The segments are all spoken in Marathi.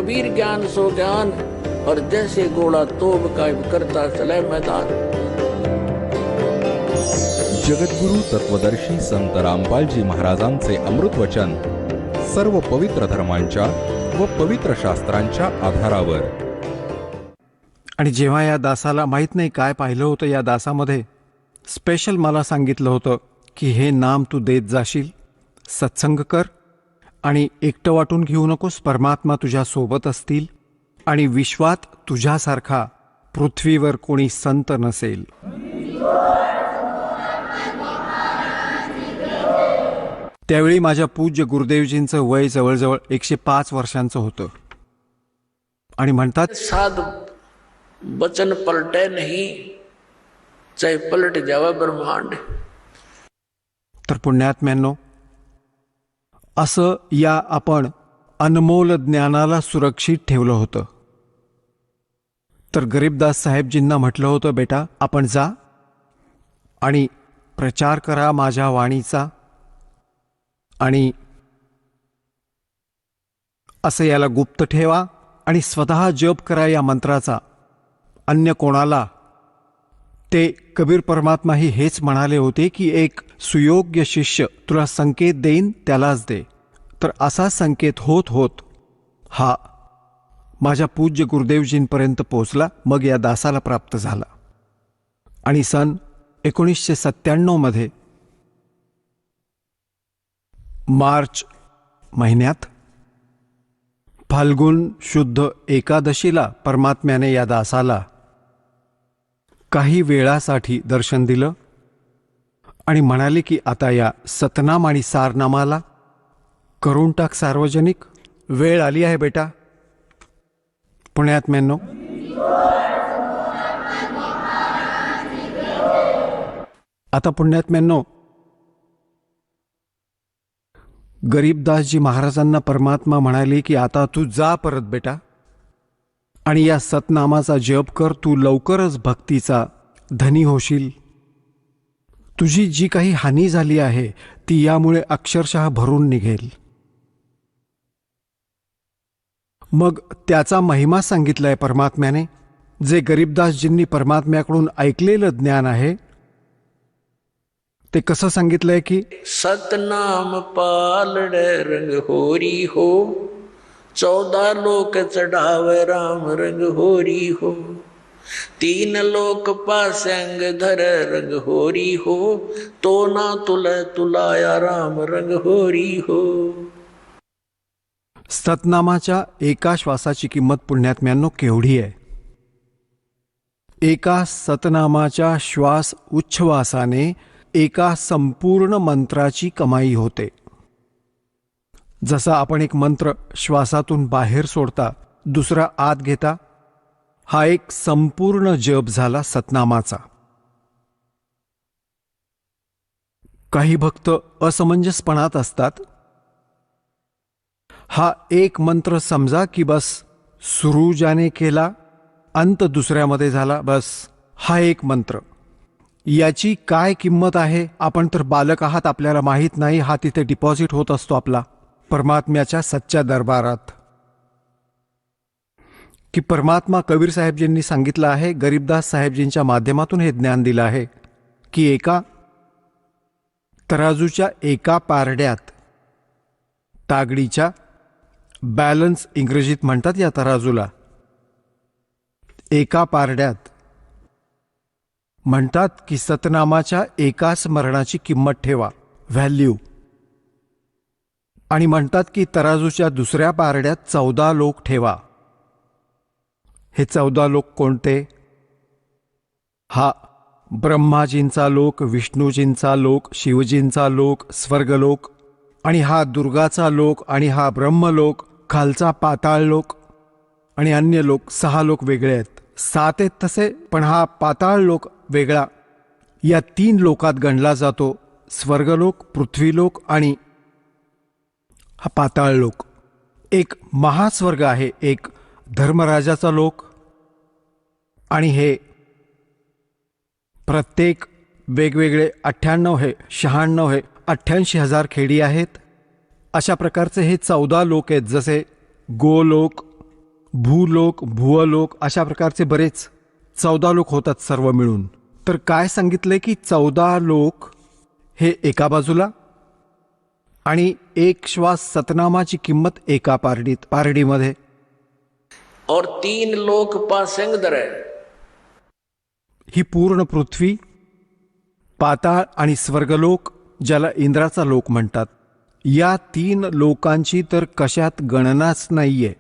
कबीर ज्ञान सो ज्ञान, और जैसे घोड़ा तोब कायम करता चले मैदान। जगद्गुरु तत्वदर्शी संत रामपालजी महाराजांचे अमृत वचन सर्व पवित्र धर्मांच्या व पवित्र शास्त्रांच्या आधारावर. आणि जेव्हा या दासाला माहीत नाही काय पाहिलं होतं, या दासामध्ये स्पेशल मला सांगितलं होतं की हे नाम तू देत जाशील, सत्संग कर आणि एकटं वाटून घेऊ नकोस. परमात्मा तुझ्या सोबत असतील आणि विश्वात तुझ्यासारखा पृथ्वीवर कोणी संत नसेल. त्यावेळी माझ्या पूज्य गुरुदेवजींचं वय जवळजवळ 105 वर्षांचं होतं. आणि म्हणतात, साध वचन पलटे नहीं, चाहे पलट जावा ब्रह्मांड. तर पुण्यात्म्यांनो, असं या आपण अनमोल ज्ञानाला सुरक्षित ठेवलं होतं. तर गरीबदास साहेबजींना म्हटलं होतं, बेटा आपण जा आणि प्रचार करा माझ्या वाणीचा, आणि असं याला गुप्त ठेवा आणि स्वतः जप करा या मंत्राचा, अन्य कोणाला. ते कबीर परमात्माही हेच म्हणाले होते की एक सुयोग्य शिष्य तुला संकेत देईन त्यालाच दे. तर असा संकेत होत होत हा माझ्या पूज्य गुरुदेवजींपर्यंत पोचला, मग या दासाला प्राप्त झाला. आणि सन 1997 मध्ये मार्च महिन्यात फाल्गुन शुद्ध एकादशीला परमात्म्याने या दासाला काही वेळासाठी दर्शन दिलं आणि म्हणाले की आता या सतनाम आणि सारनामाला करून टाक सार्वजनिक, वेळ आली आहे बेटा. पुण्यात्म्यांनो, आता पुण्यात्म्यांनो, गरीबदासजी महाराजांना परमात्मा म्हणाले की आता तू जा परत बेटा आणि या सतनामाचा जप कर, तू लवकरच भक्तीचा धनी होशील. तुझी जी काही हानी झाली आहे ती यामुळे अक्षरशः भरून निघेल. मग त्याचा महिमा सांगितलाय परमात्म्याने, जे गरीबदासजींनी परमात्म्याकडून ऐकलेलं ज्ञान आहे ते कसं सांगितलंय की सतनाम पालड़े रंग होरी हो, 14 लोक चढ़ावे राम रंग होरी हो, 3 लोक पासंग धर रंग होरी हो, तो ना तुलाया राम रंग होरी हो. सतनामाच्या एका श्वासाची किंमत पुण्यात्म्यांनो केवढी आहे. एका सतनामाच्या श्वास उच्छ्वासाने एका संपूर्ण मंत्राची कमाई होते. जसा आपण एक मंत्र श्वासातून बाहेर सोडता, दुसरा आत घेता, हा एक संपूर्ण जप झाला सतनामाचा. काही भक्त असमंजसपणात असतात. हा एक मंत्र समजा की बस सुरू ज्याने केला अंत दुसऱ्यामध्ये झाला, बस हा एक मंत्र. याची काय किंमत आहे? आपण तर बालक आहात, आपल्याला माहीत नाही. हा तिथे डिपॉझिट होत असतो आपला परमात्म्याच्या सच्च्या दरबारात. की परमात्मा कबीर साहेबजींनी सांगितलं आहे, गरीबदास साहेबजींच्या माध्यमातून हे ज्ञान दिलं आहे की एका तराजूच्या एका पारड्यात तागडीच्या, बॅलन्स इंग्रजीत म्हणतात या तराजूला, एका पारड्यात म्हणतात की सतनामाच्या एका स्मरणाची किंमत ठेवा, व्हॅल्यू. आणि म्हणतात की तराजूच्या दुसऱ्या पारड्यात 14 लोक ठेवा. हे 14 लोक कोणते? हा ब्रह्माजींचा लोक, विष्णूजींचा लोक, शिवजींचा लोक, स्वर्गलोक, आणि हा दुर्गाचा लोक, आणि हा ब्रह्मलोक, खालचा पाताळ लोक, आणि अन्य लोक 6 लोक वेगळे आहेत. 7 आहेत तसे, पण हा पाताळ लोक वेगळा. या 3 लोकात गणला जातो स्वर्गलोक, पृथ्वीलोक आणि हा पाताळ लोक. एक महास्वर्ग आहे, एक धर्मराजाचा लोक, आणि हे प्रत्येक वेगवेगळे 98 हे 96 हे 88,000 खेडी आहेत. अशा प्रकारचे हे 14 लोक आहेत, जसे गोलोक, भूलोक, भुवलोक अशा प्रकारचे बरेच 14 लोक होतात सर्व मिळून. तर काय सांगितले की 14 लोक हे एका बाजूला आणि एक श्वास सतनामाची किंमत एका पारडीमध्ये. और 3 लोक पासंग धरे. ही पूर्ण पृथ्वी, पाताळ आणि स्वर्गलोक, ज्याला इंद्राचा लोक म्हणतात, या 3 लोकांची तर कशात गणनाच नाहीये.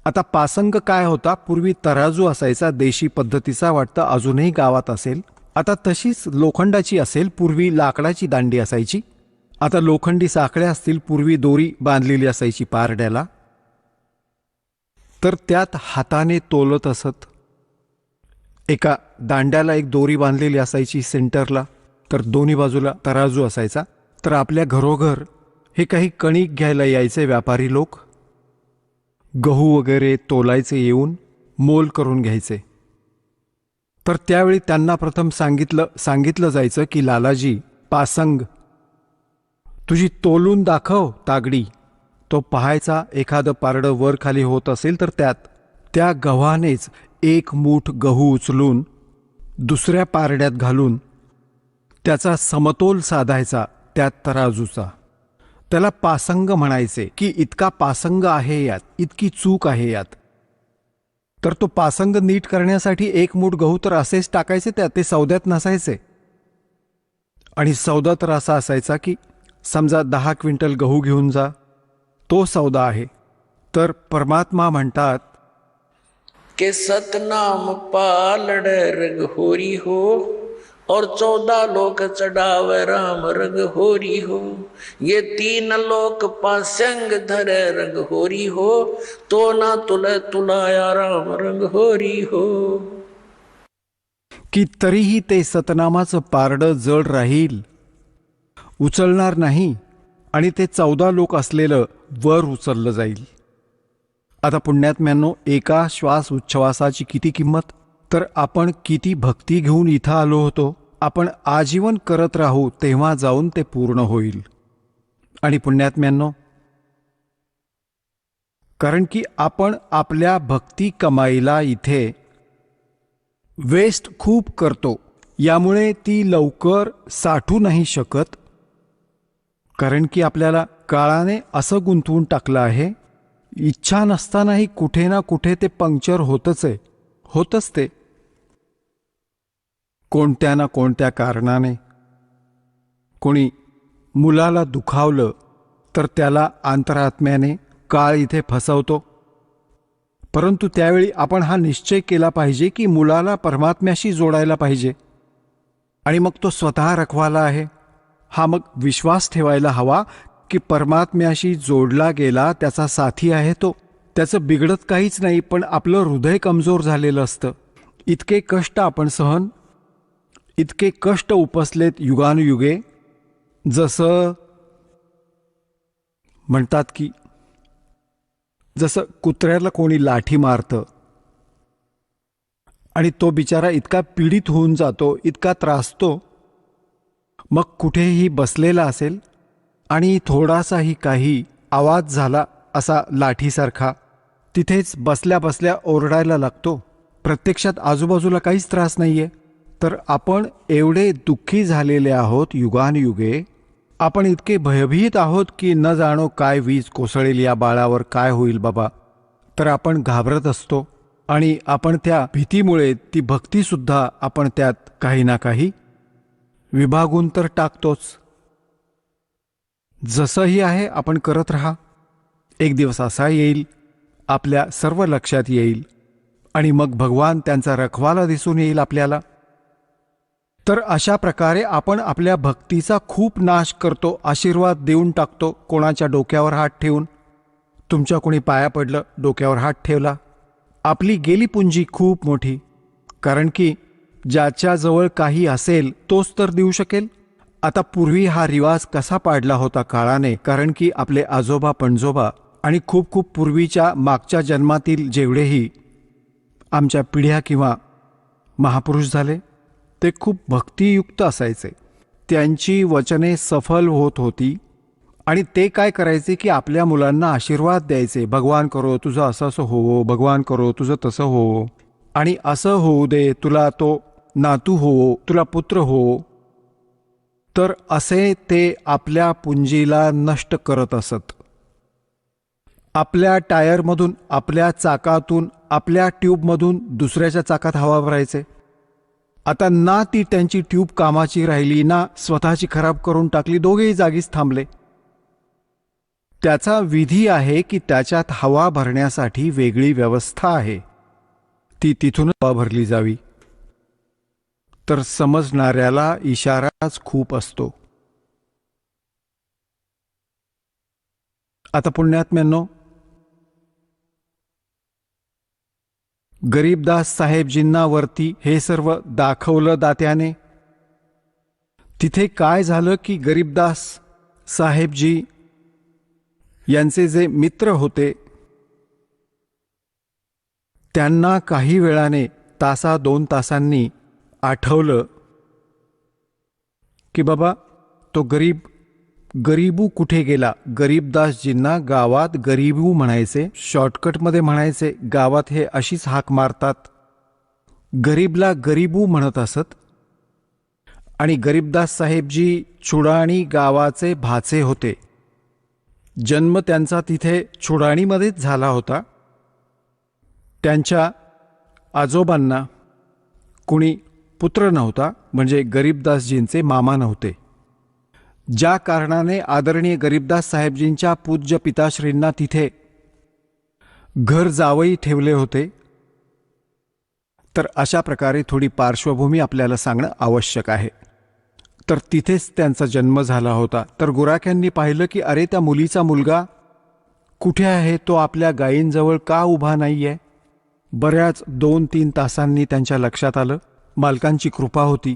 आता पासंग काय होता? पूर्वी तराजू असायचा, देशी पद्धतीचा, वाटतं अजूनही गावात असेल. आता तशीच लोखंडाची असेल, पूर्वी लाकडाची दांडी असायची. आता लोखंडी साखळ्या असतील, पूर्वी दोरी बांधलेली असायची पारड्याला, तर त्यात हाताने तोलत असत. एका दांड्याला एक दोरी बांधलेली असायची सेंटरला, तर दोन्ही बाजूला तराजू असायचा. तर आपल्या घरोघर हे काही कणिक घ्यायला यायचे व्यापारी लोक, गहू वगैरे तोलायचे, येऊन मोल करून घ्यायचे. तर त्यावेळी त्यांना प्रथम सांगितलं जायचं की लालाजी, पासंग तुझी तोलून दाखव तागडी. तो पाहायचा, एखादं पारडं वर खाली होत असेल तर त्या गव्हानेच 1 मूठ गहू उचलून दुसऱ्या पारड्यात घालून त्याचा समतोल साधायचा त्या तराजूचा. त्याला पासंग म्हणायचे की इतका पासंग आहे यात, इतकी चूक आहे यात. तर तो पासंग नीट करण्यासाठी 1 मूठ गहू तर असेच टाकायचे त्यात, ते सौद्यात नसायचे. आणि सौदा तर असा असायचा की समजा 10 क्विंटल गहू घेऊन जा, तो सौदा आहे. तर परमात्मा म्हणतात के सतनाम पालड़े रंग होरी हो, और 14 लोक चढ़ावे राम रंग होरी हो. ये 3 लोक पासंग धरे रंग होरी हो, तो ना तुलाया राम रंग होरी हो. की तरीही ते सतनामाचं पारडं जड राहील, उचलणार नाही, आणि ते 14 लोक असलेलं वर उचललं जाईल. आता पुण्यात्म्यांनो, एका श्वास उच्छ्वासाची किती किंमत. तर आपण किती भक्ती घेऊन इथं आलो होतो. आपण आजीवन करत राहू, तेव्हा जाऊन ते पूर्ण होईल. आणि पुण्यात्म्यांनो, कारण की आपण आपल्या भक्ती कमाईला इथे वेस्ट खूप करतो, यामुळे ती लवकर साठू नाही शकत. कारण की आपल्याला काळाने असं गुंतवून टाकलं आहे, इच्छा नसतानाही कुठे ना कुठे ते पंक्चर होतच ते, कोणत्या ना कोणत्या कारणाने. कोणी मुलाला दुखावलं तर त्याला अंतरात्म्याने काळ इथे फसवतो. परंतु त्यावेळी आपण हा निश्चय केला पाहिजे की मुलाला परमात्म्याशी जोडायला पाहिजे, आणि मग तो स्वतः रखवाला आहे. हा मग विश्वास ठेवायला हवा की परमात्म्याशी जोडला गेला, त्याचा साथी आहे तो, त्याचं बिघडत काहीच नाही. पण आपलं हृदय कमजोर झालेलं असतं. इतके कष्ट उपसलेत युगानुयुगे. जसं म्हणतात की जसं कुत्र्याला कोणी लाठी मारतं आणि तो बिचारा इतका पीडित होऊन जातो, इतका त्रासतो, मग कुठेही बसलेला असेल आणि थोडासाही काही आवाज झाला असा लाठीसारखा, तिथेच बसल्या बसल्या ओरडायला लागतो. प्रत्यक्षात आजूबाजूला काहीच त्रास नाहीये. तर आपण एवढे दुःखी झालेले आहोत युगानुयुगे, आपण इतके भयभीत आहोत की न जाणो काय वीज कोसळेल या बाळावर, काय होईल बाबा. तर आपण घाबरत असतो, आणि आपण त्या भीतीमुळे ती भक्तीसुद्धा आपण त्यात काही ना काही विभागून तर टाकतोच. जसंही आहे आपण करत राहा. एक दिवस असा येईल, आपल्या सर्व लक्षात येईल, आणि मग भगवान त्यांचा रखवाला दिसून येईल आपल्याला. तर अशा प्रकारे आपण आपल्या भक्तीचा खूप नाश करतो, आशीर्वाद देऊन टाकतो. कोणाच्या डोक्यावर हात ठेवून, तुमच्या कोणी पाया पडलं, डोक्यावर हात ठेवला, आपली गेली पुंजी खूप मोठी. कारण की ज्याच्याजवळ काही असेल तोच तर देऊ शकेल. आता पूर्वी हा रिवाज कसा पाडला होता काळाने, कारण की आपले आजोबा पणजोबा आणि खूप खूप पूर्वीच्या मागच्या जन्मातील जेवढेही आमच्या पिढ्या किंवा महापुरुष झाले, ते खूप भक्तियुक्त असायचे. त्यांची वचने सफल होत होती, आणि ते काय करायचे की आपल्या मुलांना आशीर्वाद द्यायचे, भगवान करो तुझं असं असं हो, भगवान करो तुझं तसं हो, आणि असं होऊ दे, तुला तो नातू हो, तुला पुत्र हो. तर असे ते आपल्या पुंजीला नष्ट करत असत. आपल्या टायरमधून, आपल्या चाकातून, आपल्या ट्यूबमधून दुसऱ्याच्या चाकात हवा भरायचे. आता ना ती त्यांची ट्यूब कामाची राहिली, ना स्वतःची खराब करून टाकली, दोघेही जागीच थांबले. त्याचा विधी आहे की त्याच्यात हवा भरण्यासाठी वेगळी व्यवस्था आहे, ती तिथून हवा भरली जावी. तर समजणाऱ्याला इशाराच खूप असतो. आता पुण्यात्म्यांनो, गरीबदास साहेबजींना वरती हे सर्व दाखवलं दात्याने. तिथे काय झालं की गरीबदास साहेबजी यांचे जे मित्र होते त्यांना काही वेळाने, तासा 2 तासांनी आठवलं की बाबा तो गरीबू कुठे गेला. गरीबदासजींना गावात गरीबू म्हणायचे, शॉर्टकटमध्ये म्हणायचे. गावात हे अशीच हाक मारतात, गरीबला गरीबू म्हणत असत. आणि गरीबदास साहेबजी चुडाणी गावाचे भाचे होते. जन्म त्यांचा तिथे चुडाणीमध्येच झाला होता. त्यांच्या आजोबांना कुणी पुत्र नव्हता, म्हणजे गरीबदासजींचे मामा नव्हते. ज्या कारणाने आदरणीय गरीबदास साहेबजींच्या पूज्य पिताश्रींना तिथे घर जावई ठेवले होते. तर अशा प्रकारे थोडी पार्श्वभूमी आपल्याला सांगणं आवश्यक आहे. तर तिथेच त्यांचा जन्म झाला होता. तर गुराख्यांनी पाहिलं की अरे, त्या मुलीचा मुलगा कुठे आहे, तो आपल्या गायींजवळ का उभा नाही आहे. बऱ्याच 2-3 तासांनी त्यांच्या लक्षात आलं. मालकांची कृपा होती.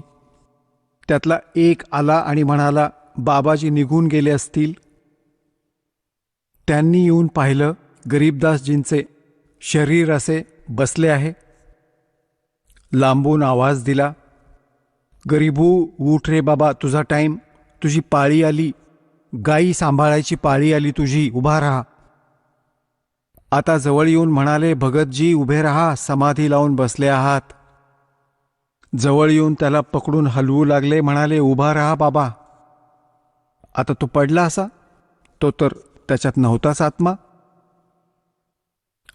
त्यातला एक आला आणि म्हणाला, बाबाजी निघून गेले असतील. त्यांनी येऊन पाहिलं, गरीबदासजींचे शरीर असे बसले आहे. लांबून आवाज दिला, गरीबू उठ रे बाबा, तुझा टाईम, तुझी पाळी आली, गायी सांभाळायची पाळी आली तुझी, उभा राहा. आता जवळ येऊन म्हणाले, भगतजी उभे राहा, समाधी लावून बसले आहात. जवळ येऊन त्याला पकडून हलवू लागले, म्हणाले, उभा राहा बाबा. आता तो पडला असा, तो तर त्याच्यात नव्हताच आत्मा.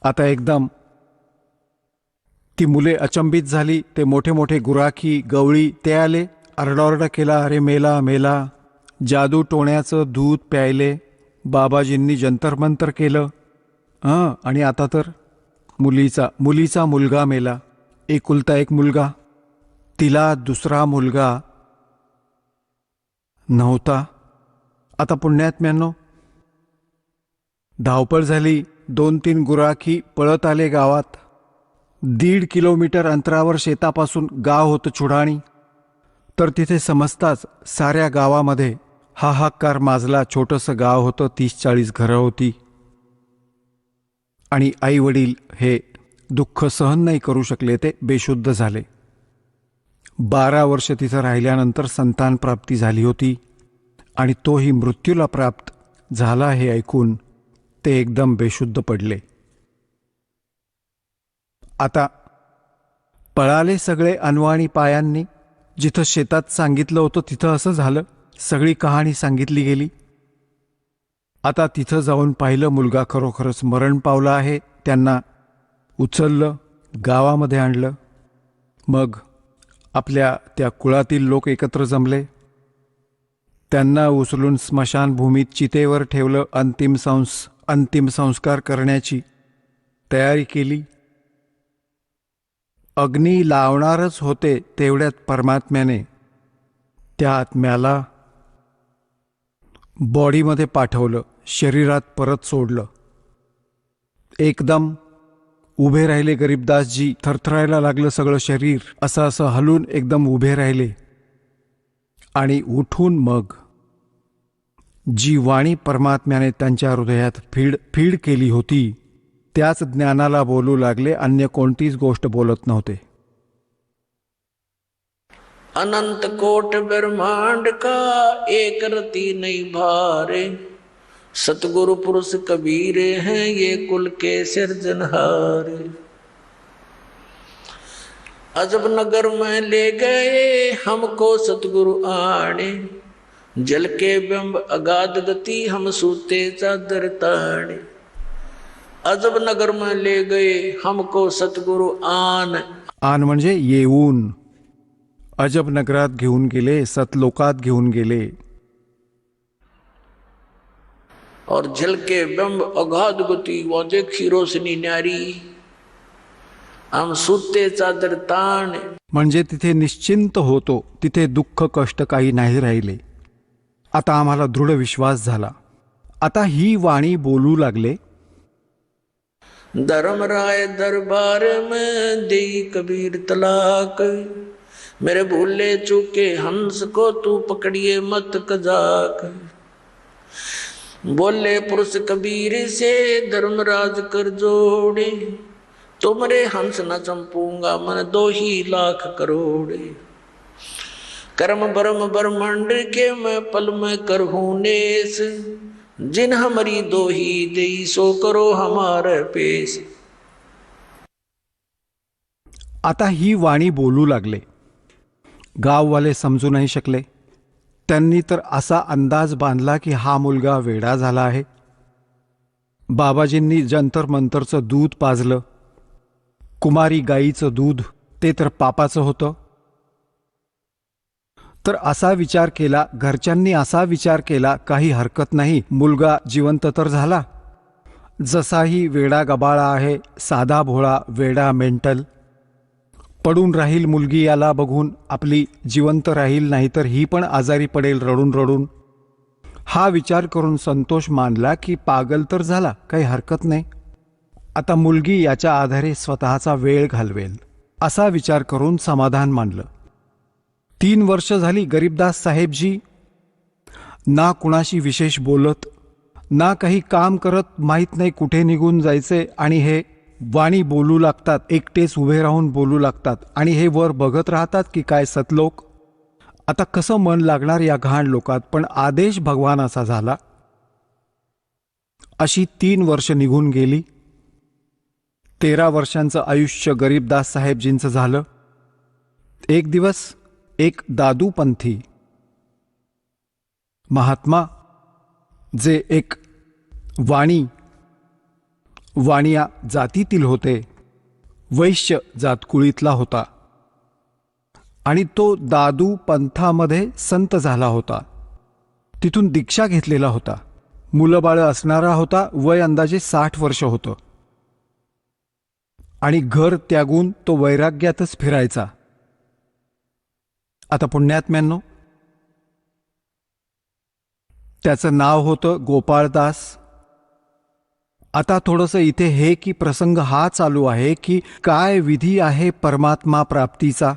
आता एकदम ती मुले अचंबित झाली. ते मोठे मोठे गुराखी गवळी ते आले, आरडाओरडा केला, अरे मेला मेला. जादू टोण्याचं दूध प्यायले. बाबाजींनी जंतरमंतर केलं. आणि आता तर मुलीचा मुलगा मेला. एकुलता एक मुलगा, तिला दुसरा मुलगा नव्हता. आता पुण्यात्म्यांनो, धावपळ झाली. 2-3 गुराखी पळत आले गावात. 1.5 किलोमीटर अंतरावर शेतापासून गाव होतं चुडाणी. तर तिथे समजताच साऱ्या गावामध्ये हाहाकार माजला. छोटंसं गाव होतं, 30-40 घरं होती. आणि आई वडील हे दुःख सहन नाही करू शकले, ते बेशुद्ध झाले. 12 वर्ष तिथं राहिल्यानंतर संतान प्राप्ती झाली होती आणि तोही मृत्यूला प्राप्त झाला हे ऐकून ते एकदम बेशुद्ध पडले. आता पळाले सगळे अनवाणी पायांनी. जिथं शेतात सांगितलं होतं तिथं असं झालं. सगळी कहाणी सांगितली गेली. आता तिथं जाऊन पाहिलं, मुलगा खरोखरच मरण पावला आहे. त्यांना उचललं, गावामध्ये आणलं. मग आपल्या त्या कुळातील लोक एकत्र जमले. त्यांना उचलून स्मशानभूमीत चितेवर ठेवलं. अंतिम संस्कार करण्याची तयारी केली. अग्नी लावणारच होते, तेवढ्यात परमात्म्याने त्या आत्म्याला बॉडीमध्ये पाठवलं, शरीरात परत सोडलं. एकदम उभे राहिले गरीबदासजी. थरथरायला लागलं सगळं शरीर. असं हलून एकदम उभे राहिले. आणि उठून मग जी वाणी परमात्म्याने त्यांच्या हृदयात फीड केली होती, त्याच ज्ञानाला बोलू लागले. अन्य कोणतीच गोष्ट बोलत नव्हते. अनंत कोट ब्रह्मांड का एक रति नहीं भारे, सतगुरु पुरुष कबीर हैं ये कुल के सिरजनहार। अजब नगर में ले गए हमको सतगुरु आने, जल के बिंब अगाध गति हम सूते चादर ताने। अजब नगर में ले गए हमको सतगुरु आन म्हणजे येऊन, अजब नगरात घेऊन गेले, सतलोकात घेऊन गेले। और जल के बिंब अगाध गति वो देखी रोशनी न्यारी, हम सूते चादर ताण। म्हणजे तिथे निश्चिंत होतो, तिथे दुःख कष्ट काही नाही राहिले। आता आम्हाला दृढ विश्वास झाला। आता ही वाणी बोलू लागले, धर्मराय दरबार में दे कबीर तलाक, मेरे भूले चूके हंस को तू पकड़िए मत कजाक। बोले पुरुष कबीर से धर्मराज कर जोड़े, तुमरे हंस न चंपूंगा मन 2 ही लाख करोड़े। कर्म ब्रह्म ब्रह्मांड के मैं पल में करहूं नेस, जिन हमारी 2 ही देई सो करो हमारे पेश। आता ही वाणी बोलू लागले। गाववाले समजू नाही शकले। त्यांनी तर असा अंदाज बांधला की हा मुलगा वेडा झाला आहे। बाबाजींनी जंतर मंतरचं दूध पाजलं, कुमारी गाईचं दूध, ते तर पापाचं होतं। तर असा विचार केला, घरच्यांनी असा विचार केला, काही हरकत नाही, मुलगा जिवंत तर झाला। जसाही वेडा गबाळा आहे, साधा भोळा वेडा मेंटल, पडून राहील मुलगी याला बघून, आपली जिवंत राहील, नाहीतर ही पण आजारी पडेल रडून रडून। हा विचार करून संतोष मानला की पागल तर झाला, काही हरकत नाही, आता मुलगी याच्या आधारे स्वतःचा वेळ घालवेल, असा विचार करून समाधान मानलं। 3 वर्ष झाली गरीबदास साहेबजी ना कुणाशी विशेष बोलत, ना काही काम करत, माहीत नाही कुठे निघून जायचे, आणि हे वाणी बोलू लागतात, एकटेच उभे राहून बोलू लागतात, आणि हे वर बघत राहतात की काय सतलोक। आता कसं मन लागणार या घाण लोकात, पण आदेश भगवानाचा झाला। अशी 3 वर्ष निघून गेली। 13 वर्षांचं आयुष्य गरीबदास साहेबजींचं झालं। एक दिवस एक दादूपंथी महात्मा, जे एक वाणिया जातीतील होते, वैश्य जातकुळीतला होता, आणि तो दादू पंथामध्ये संत झाला होता। तिथून दीक्षा घेतलेला होता, मुलंबाळं असणारा होता, वय अंदाजे 60 वर्ष होतं, आणि घर त्यागून तो वैराग्यातच फिरायचा। आता पुण्यात्म्यांनो, त्याचं नाव होतं गोपाळदास। आता थोडंसं इथे हे की प्रसंग हा चालू आहे की काय विधी आहे परमात्मा प्राप्तीचा,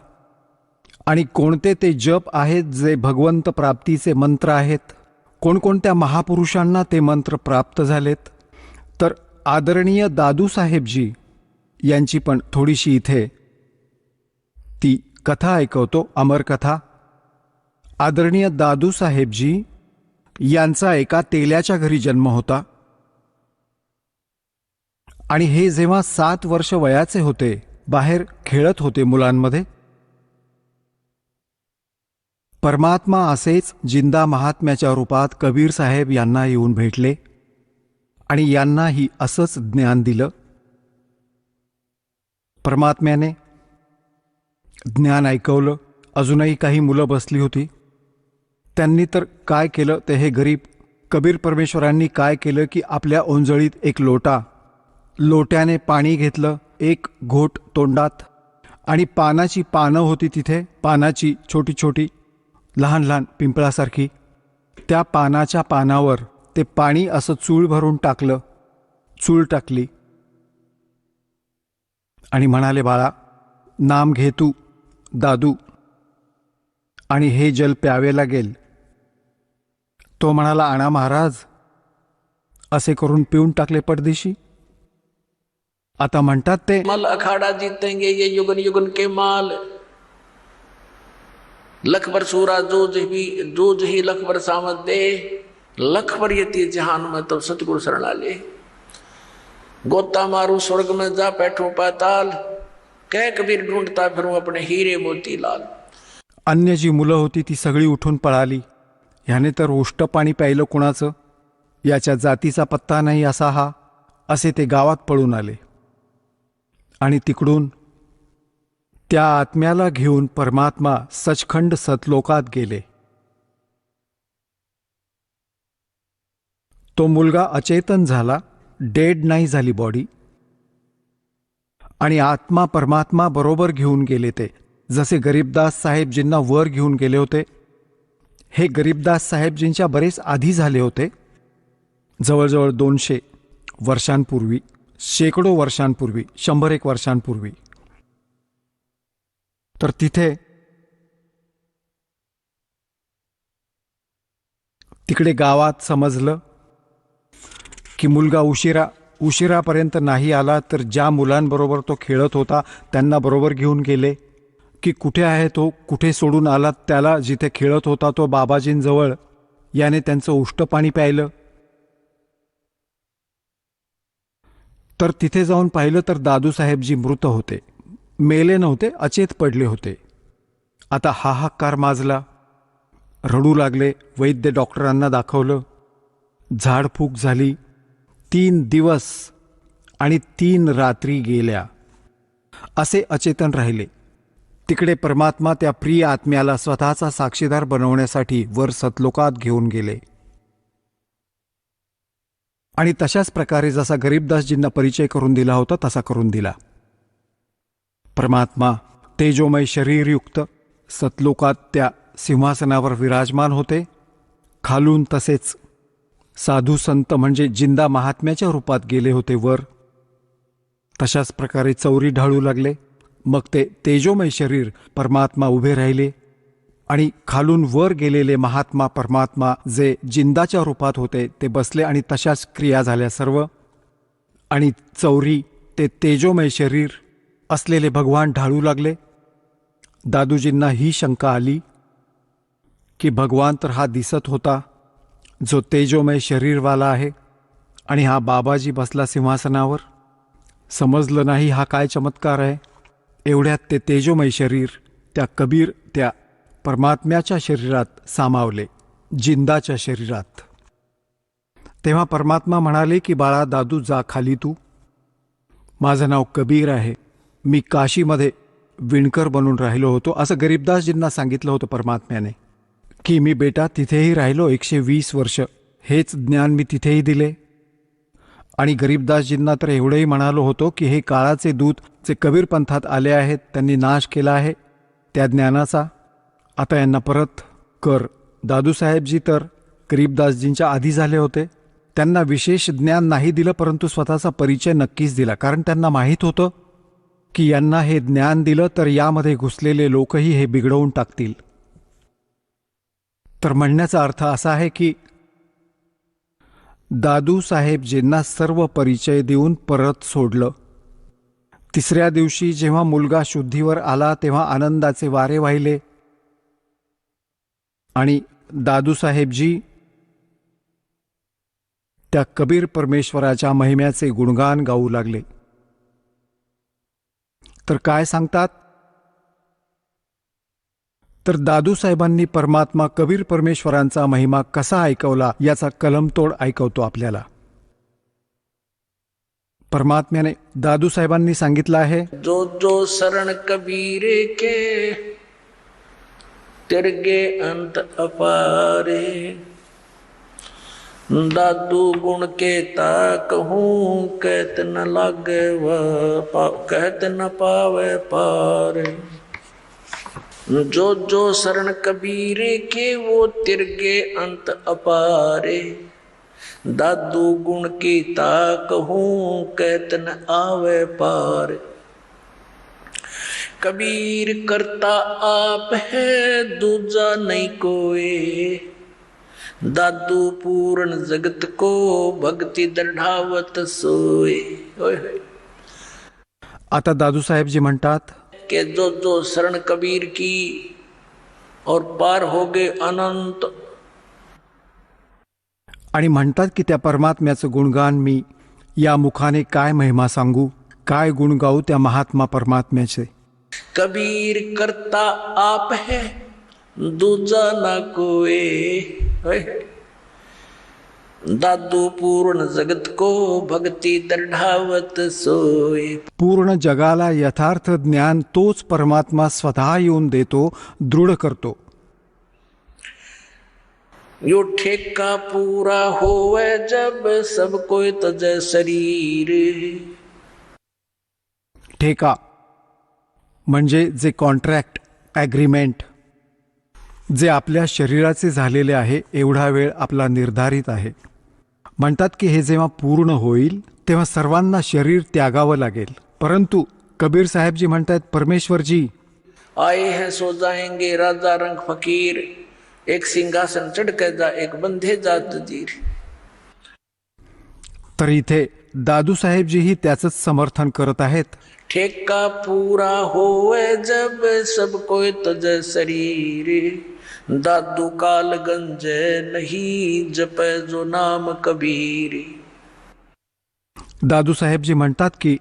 आणि कोणते ते जप आहेत जे भगवंत प्राप्तीचे मंत्र आहेत, कोणकोणत्या महापुरुषांना ते मंत्र प्राप्त झालेत। तर आदरणीय दादूसाहेबजी यांची पण थोडीशी इथे ती कथा ऐकवतो, अमरकथा। आदरणीय दादूसाहेबजी यांचा एका तेल्याच्या घरी जन्म होता, आणि हे जेव्हा 7 वर्ष वयाचे होते, बाहेर खेळत होते मुलांमध्ये, परमात्मा असेच जिंदा महात्म्याच्या रूपात कबीर साहेब यांना येऊन भेटले, आणि यांनाही असंच ज्ञान दिलं। परमात्म्याने ज्ञान ऐकवलं। अजूनही काही मुलं बसली होती, त्यांनी तर काय केलं ते हे गरीब कबीर परमेश्वरांनी काय केलं की आपल्या ओंजळीत एक लोट्याने पाणी घेतलं, 1 घोट तोंडात, आणि पानाची पानं होती तिथे, पानाची छोटी छोटी लहान लहान पिंपळासारखी, त्या पानाच्या पानावर ते पाणी असं चूळ भरून टाकलं, चूळ टाकली, आणि म्हणाले, बाळा नाम घे तू दादू, आणि हे जल प्यावे लागेल। तो म्हणाला, आणा महाराज, असे करून पिऊन टाकले पडदेशी। आता म्हणतात ते मल अखाड़ा जीतेंगे ये युगन युगन के माल, लख भर सूरा जूझ ही लख भर सामत दे, लख पर ये जहान में तो सतगुरु शरणा ले। गोता मारू स्वर्ग में जा बैठो पाताल, कह कबीर ढूंढता फिरूं अपने हीरे मोती लाल। अन्य जी मुलं होती ती सगळी उठून पळाली. ह्याने तर उष्ट पाणी प्यायलं कुणाचं, याच्या जातीचा पत्ता नाही असा हा, असे ते गावात पळून आले. आणि तिकडून त्या आत्म्याला घेऊन परमात्मा सचखंड सतलोकात गेले. तो मुलगा अचेतन झाला, डेड नाही झाली बॉडी, आणि आत्मा परमात्मा बरोबर घेऊन गेले ते. जसे गरीबदास साहेबजींना वर घेऊन गेले होते, हे गरीबदास साहेबजींच्या बरेच आधी झाले होते, जवळजवळ 200 वर्षांपूर्वी, शेकडो वर्षांपूर्वी, 101 वर्षांपूर्वी. तर तिकडे गावात समजलं की मुलगा उशिरापर्यंत नाही आला, तर ज्या मुलांबरोबर तो खेळत होता त्यांना बरोबर घेऊन गेले. की कुठे आहे तो, कुठे सोडून आला त्याला, जिथे खेळत होता तो बाबाजींजवळ. याने त्यांचं उष्ट पाणी प्यायलं. तर तिथे जाऊन पाहिलं तर दादूसाहेबजी मृत होते. मेले नव्हते, अचेत पडले होते. आता हाहाकार माजला, रडू लागले. वैद्य डॉक्टरांना दाखवलं, झाडफूक झाली. 3 दिवस आणि 3 रात्री गेल्या, असे अचेतन राहिले. तिकडे परमात्मा त्या प्रिय आत्म्याला स्वतःचा साक्षीदार बनवण्यासाठी वर सतलोकात घेऊन गेले. आणि तशाच प्रकारे जसा गरीबदासजींना परिचय करून दिला होता तसा करून दिला. परमात्मा तेजोमय शरीरयुक्त सतलोकात त्या सिंहासनावर विराजमान होते. खालून तसेच साधू संत म्हणजे जिंदा महात्म्याच्या रूपात गेले होते वर. तशाच प्रकारे चौरी ढाळू लागले. मग ते तेजोमय शरीर परमात्मा उभे राहिले आणि खालून वर गेलेले महात्मा परमात्मा जे जिंदाच्या रूपात होते ते बसले आणि तशाच क्रिया झाल्या सर्व. आणि चौरी ते तेजोमय शरीर असलेले भगवान ढाळू लागले. दादूजींना ही शंका आली की भगवान तर हा दिसत होता जो तेजोमय शरीरवाला आहे, आणि हा बाबाजी बसला सिंहासनावर. समजलं नाही हा काय चमत्कार आहे. एवढ्यात ते तेजोमय शरीर त्या कबीर त्या परमात्म्याच्या शरीरात सामावले, जिंदाच्या शरीरात. तेव्हा परमात्मा म्हणाले की बाळा दादू जा खाली तू. माझं नाव कबीर आहे, मी काशीमध्ये विणकर बनून राहिलो होतो, असं गरीबदासजींना सांगितलं होतं परमात्म्याने. की मी बेटा तिथेही राहिलो 120 वर्ष, हेच ज्ञान मी तिथेही दिले. आणि गरीबदासजींना तर एवढंही म्हणालो होतो की हे काळाचे दूत जे कबीर पंथात आले आहेत त्यांनी नाश केला आहे त्या ज्ञानाचा, आता यांना परत कर. दादूसाहेबजी तर गरीबदासजींच्या आधी झाले होते. त्यांना विशेष ज्ञान नाही दिलं, परंतु स्वतःचा परिचय नक्कीच दिला, कारण त्यांना माहीत होतं की यांना हे ज्ञान दिलं तर यामध्ये घुसलेले लोकही हे बिघडवून टाकतील. तर म्हणण्याचा अर्थ असा आहे की दादूसाहेबजींना सर्व परिचय देऊन परत सोडलं. 3ऱ्या दिवशी जेव्हा मुलगा शुद्धीवर आला तेव्हा आनंदाचे वारे वाहिले आणि दादूसाहेबजी त्या कबीर परमेश्वराच्या महिम्याचे गुणगान गाऊ लागले. तर काय सांगतात, तर दादूसाहेबांनी परमात्मा कबीर परमेश्वरांचा महिमा कसा ऐकवला याचा कलमतोड ऐकवतो आपल्याला. परमात्म्याने दादूसाहेबांनी सांगितलं आहे, जो जो शरण कबीरे के तिरगे अंत अपारे, दादू गुण के ताक हूँ कहत न लागे कहत न पावे पार। जो जो शरण कबीरे के वो तिरगे अंत अपारे, दादू गुण की ताक हूँ कहत न आवे पार। कबीर करता आप है दूजा नहीं कोई, दादू पूर्ण जगत को भक्ति दृढ़ावत सोए। आता दादूसाहेबजी म्हणतात कि जो जो शरण कबीर की और पार हो गए अनंत, आणि म्हणतात की त्या परमात्म्याचं गुणगान मी या मुखाने काय महिमा सांगू, काय गुण गाऊ त्या महात्मा परमात्म्याचे. कबीर करता आप है दूजा ना कोई, दादू पूर्ण जगत को भक्ति दृढ़ावत सोय. पूर्ण जगाला यथार्थ ज्ञान तोच परमात्मा स्वतः येऊन देतो, दृढ करतो. यो ठेका पूरा होवे जब सब कोई तजे शरीर. ठेका म्हणजे जे कॉन्ट्रॅक्ट, ॲग्रीमेंट, जे आपल्या शरीराचे झालेले आहे, एवढा वेळ आपला निर्धारित आहे. म्हणतात की हे जेव्हा पूर्ण होईल तेव्हा सर्वांना शरीर त्यागावं लागेल. परंतु कबीर साहेबजी म्हणतात, परमेश्वरजी आए हैं सो जाएंगे राजा रंग फकीर, एक सिंहासन चढ़ के जा एक बंधे जात दीर. तर इथे दादू साहेबजीही त्याचंच समर्थन करत आहेत. ठेका पूरा होवे जब सब कोई तजे शरीर, दादू काल गंजे नहीं जपे जो नाम कबीर. दादू साहेबजी म्हणतात की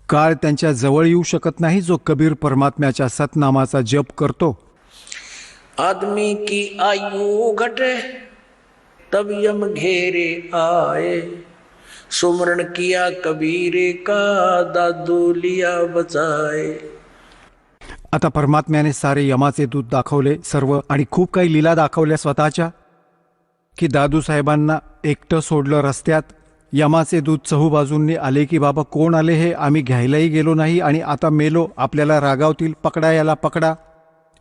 काळ त्यांच्या जवळ येऊ शकत नाही जो कबीर परमात्म्याच्या सतनामाचा जप करतो. आदमी की आयु घटे तब यम घेरे आए, सुमरण किया कबीरे का दादू लिया बचाए. आता परमात्म्याने सारे यमाचे दूत दाखवले सर्व, आणि खूप काही लीला दाखवल्या स्वतःच्या, की दादू साहेबांना एकटं सोडलं रस्त्यात. यमाचे दूत चहूबाजूंनी आले की बाबा कोण आले हे, आम्ही घ्यायलाही गेलो नाही आणि आता मेलो, आपल्याला रागावतील, पकडा याला पकडा,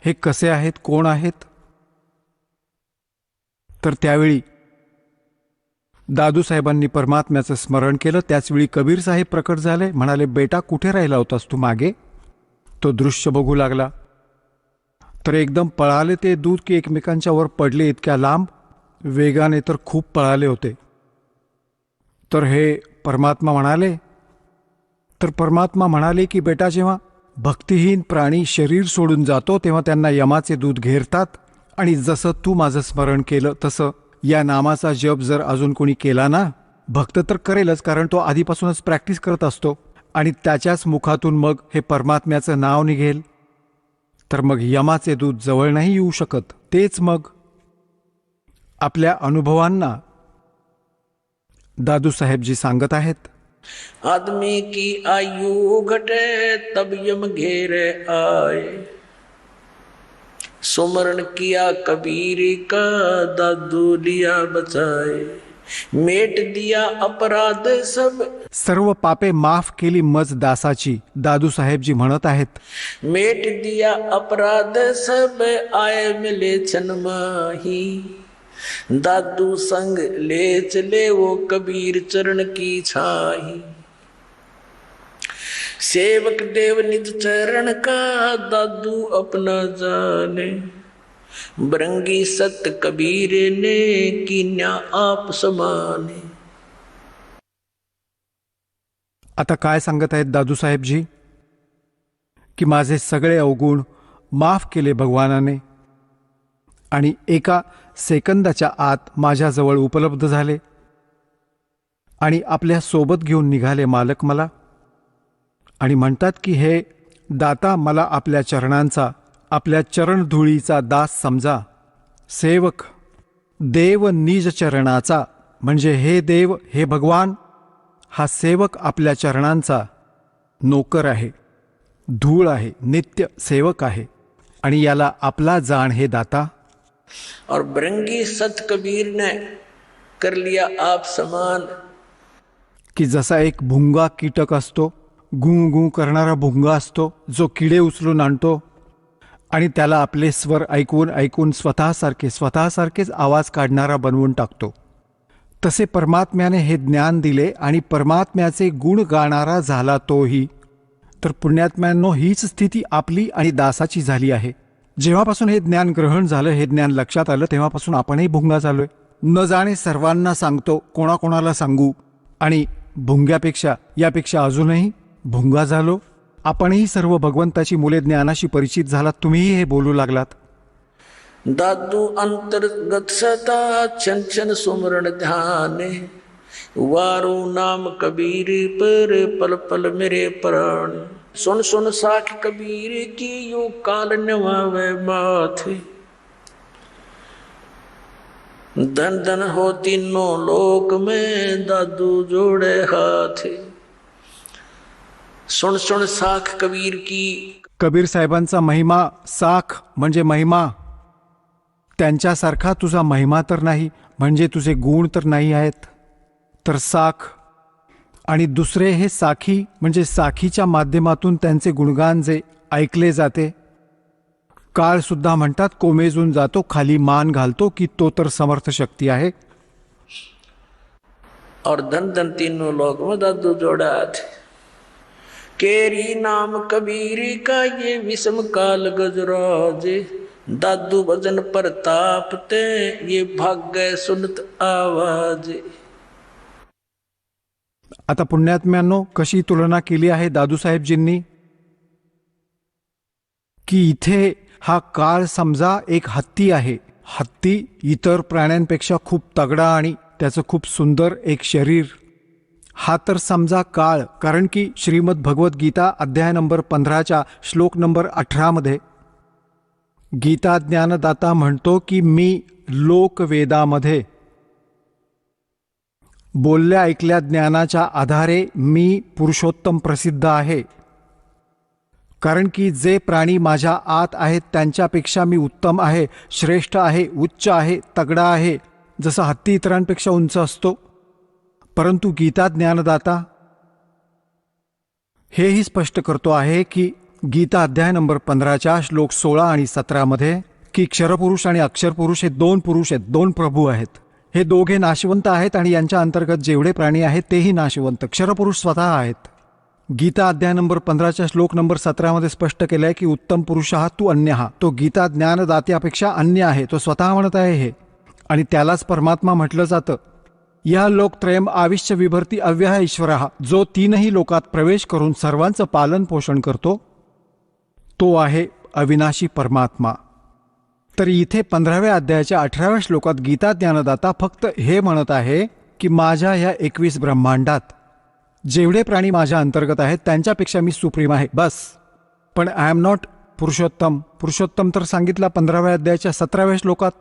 हे कसे आहेत, कोण आहेत. तर त्यावेळी दादू साहेबांनी परमात्म्याचं स्मरण केलं. त्याचवेळी कबीर साहेब प्रकट झाले, म्हणाले, बेटा कुठे राहिला होतास तू मागे. तो दृश्य बघू लागला तर एकदम पळाले ते दूत की एकमेकांच्या वर पडले, इतक्या लांब वेगाने, तर खूप पळाले होते. तर हे परमात्मा म्हणाले, की बेटा जेव्हा भक्तिहीन प्राणी शरीर सोडून जातो तेव्हा त्यांना यमाचे दूत घेरतात, आणि जसं तू माझं स्मरण केलं तसं या नामाचा जप जर अजून कोणी केला ना, भक्त तर करेलच, कारण तो आधीपासूनच प्रॅक्टिस करत असतो, आणि त्याच्याच मुखातून मग हे परमात्म्याचं नाव निघेल, तर मग यमाचे दूत जवळ नाही येऊ शकत. तेच मग आपल्या अनुभवांना दादू साहेबजी सांगत आहेत. आदमी की आयु घटे तब यम घेरे आए, सुमरण किया कबीर का दादू लिया बचाए. मेट दिया अपराध सब, सर्व पापे माफ केली मज दासाची, दादू साहेबजी म्हणत आहेत. मेट दिया अपराध सब आए मिले छन माही, दादू संग ले चले वो कबीर चरण की छाही. सेवक देव निज चरण का दादू अपना जाने, बरंगी सत कबीर ने कीन्या आप समाने. आता काय सांगत आहेत दादू साहेबजी, की माझे सगळे अवगुण माफ केले भगवानाने, आणि एका सेकंदाच्या आत माझ्याजवळ उपलब्ध झाले, आणि आपल्या सोबत घेऊन निघाले मालक मला. आणि म्हणतात की हे दाता, मला आपल्या चरणांचा, आपल्या चरणधुळीचा दास समजा. सेवक देव निज चरणाचा, म्हणजे हे देव, हे भगवान, हा सेवक आपल्या चरणांचा नोकर आहे, धूळ आहे, नित्य सेवक आहे, आणि याला आपला जाण हे दाता. और बरंगी सत कबीर ने कर लिया आप समान. की जसा एक भुंगा कीटक असतो, गूं गूं करणारा भुंगा असतो, जो किडे उचलून आणतो आणि त्याला आपले स्वर ऐकून ऐकून स्वतःसारखेच आवाज काढणारा बनवून टाकतो, तसे परमात्म्याने हे ज्ञान दिले आणि परमात्म्याचे गुण गाणारा झाला तोही. तर पुण्यात्म्यांनो, हीच स्थिती आपली आणि दासाची झाली आहे. जेव्हापासून हे ज्ञान ग्रहण झालं, हे ज्ञान लक्षात आलं, तेव्हापासून आपणही भुंगा झालोय. न जाणे सर्वांना सांगतो, कोणाकोणाला सांगू, आणि भुंग्यापेक्षा, यापेक्षा अजूनही भुंगा झालो. आपणही सर्व भगवंताची मुले ज्ञानाशी परिचित झालात, तुम्हीही हे बोलू लागलात. दादू अंतर्गत सदा छन छन सुमरण ध्याने, वारो नाम कबीर पर पल पल मेरे प्राण। सुन सुन साख कबीर की यो काल नवावे माथे, धन धन हो तीनों लोक में दादू जोड़े हाथे। सुन सुन साख कबीर की। कबीर साहेबांचा महिमा, साख म्हणजे महिमा. त्यांच्यासारखा तुझा महिमा तर नाही, म्हणजे तुझे गुण तर नाही आहेत, तर साख. आणि दुसरे हे साखी, म्हणजे साखीच्या माध्यमातून त्यांचे गुणगान जे ऐकले जाते. काळ सुद्धा म्हणतात कोमेजून जातो, खाली मान घालतो, की तो तर समर्थ शक्ती आहे. और धन धन तीनों लोक में दादू जोड़ा थे। केरी नाम कबीर का ये विषम काल गजराजे, दादू भजन प्रताप ते ये भाग्य सुनत आवाजे। आता पुण्यात्म्यांनो, कशी तुलना केली आहे दादूसाहेबजींनी, की इथे हा काळ समजा एक हत्ती आहे. हत्ती इतर प्राण्यांपेक्षा खूप तगडा आणि त्याचं खूप सुंदर एक शरीर. हा तर समजा काळ, कारण की श्रीमद भगवद्गीता अध्याय नंबर 15 श्लोक नंबर 18 मध्ये गीता ज्ञानदाता म्हणतो की मी लोकवेदामध्ये बोलल्या ऐकल्या ज्ञानाच्या आधारे मी पुरुषोत्तम प्रसिद्ध आहे. कारण की जे प्राणी माझ्या आत आहेत त्यांच्यापेक्षा मी उत्तम आहे, श्रेष्ठ आहे, उच्च आहे, तगडा आहे, जसं हत्ती इतरांपेक्षा उंच असतो. परंतु गीता ज्ञानदाता हेही स्पष्ट करतो आहे की गीता अध्याय नंबर 15 श्लोक 16 आणि 17 मध्ये की क्षरपुरुष आणि अक्षरपुरुष हे दोन पुरुष आहेत, दोन प्रभू आहेत. हे दोघे नाशवंत आहेत आणि यांच्या अंतर्गत जेवढे प्राणी आहेत तेही नाशवंत. क्षरपुरुष स्वतः आहेत. गीता अध्याय नंबर 15 श्लोक नंबर 17 मध्ये स्पष्ट केलंय की उत्तम पुरुष हा तू अन्य हा. तो गीता ज्ञानदात्यापेक्षा अन्य आहे, तो स्वतः म्हणत आहे हे. आणि त्यालाच परमात्मा म्हटलं जातं. या लोकत्रयम आविश्य विभर्ती अव्यय ईश्वरः, जो तीनही लोकात प्रवेश करून सर्वांचं पालन पोषण करतो, तो आहे अविनाशी परमात्मा. तर इथे 15व्या अध्यायाच्या 18व्या श्लोकात गीता ज्ञानदाता फक्त हे म्हणत आहे की माझ्या ह्या 21 ब्रह्मांडात जेवढे प्राणी माझ्या अंतर्गत आहेत त्यांच्यापेक्षा मी सुप्रीम आहे, बस. पण I am not Purushottam. Purushottam तर सांगितला 15व्या अध्यायाच्या 17व्या श्लोकात.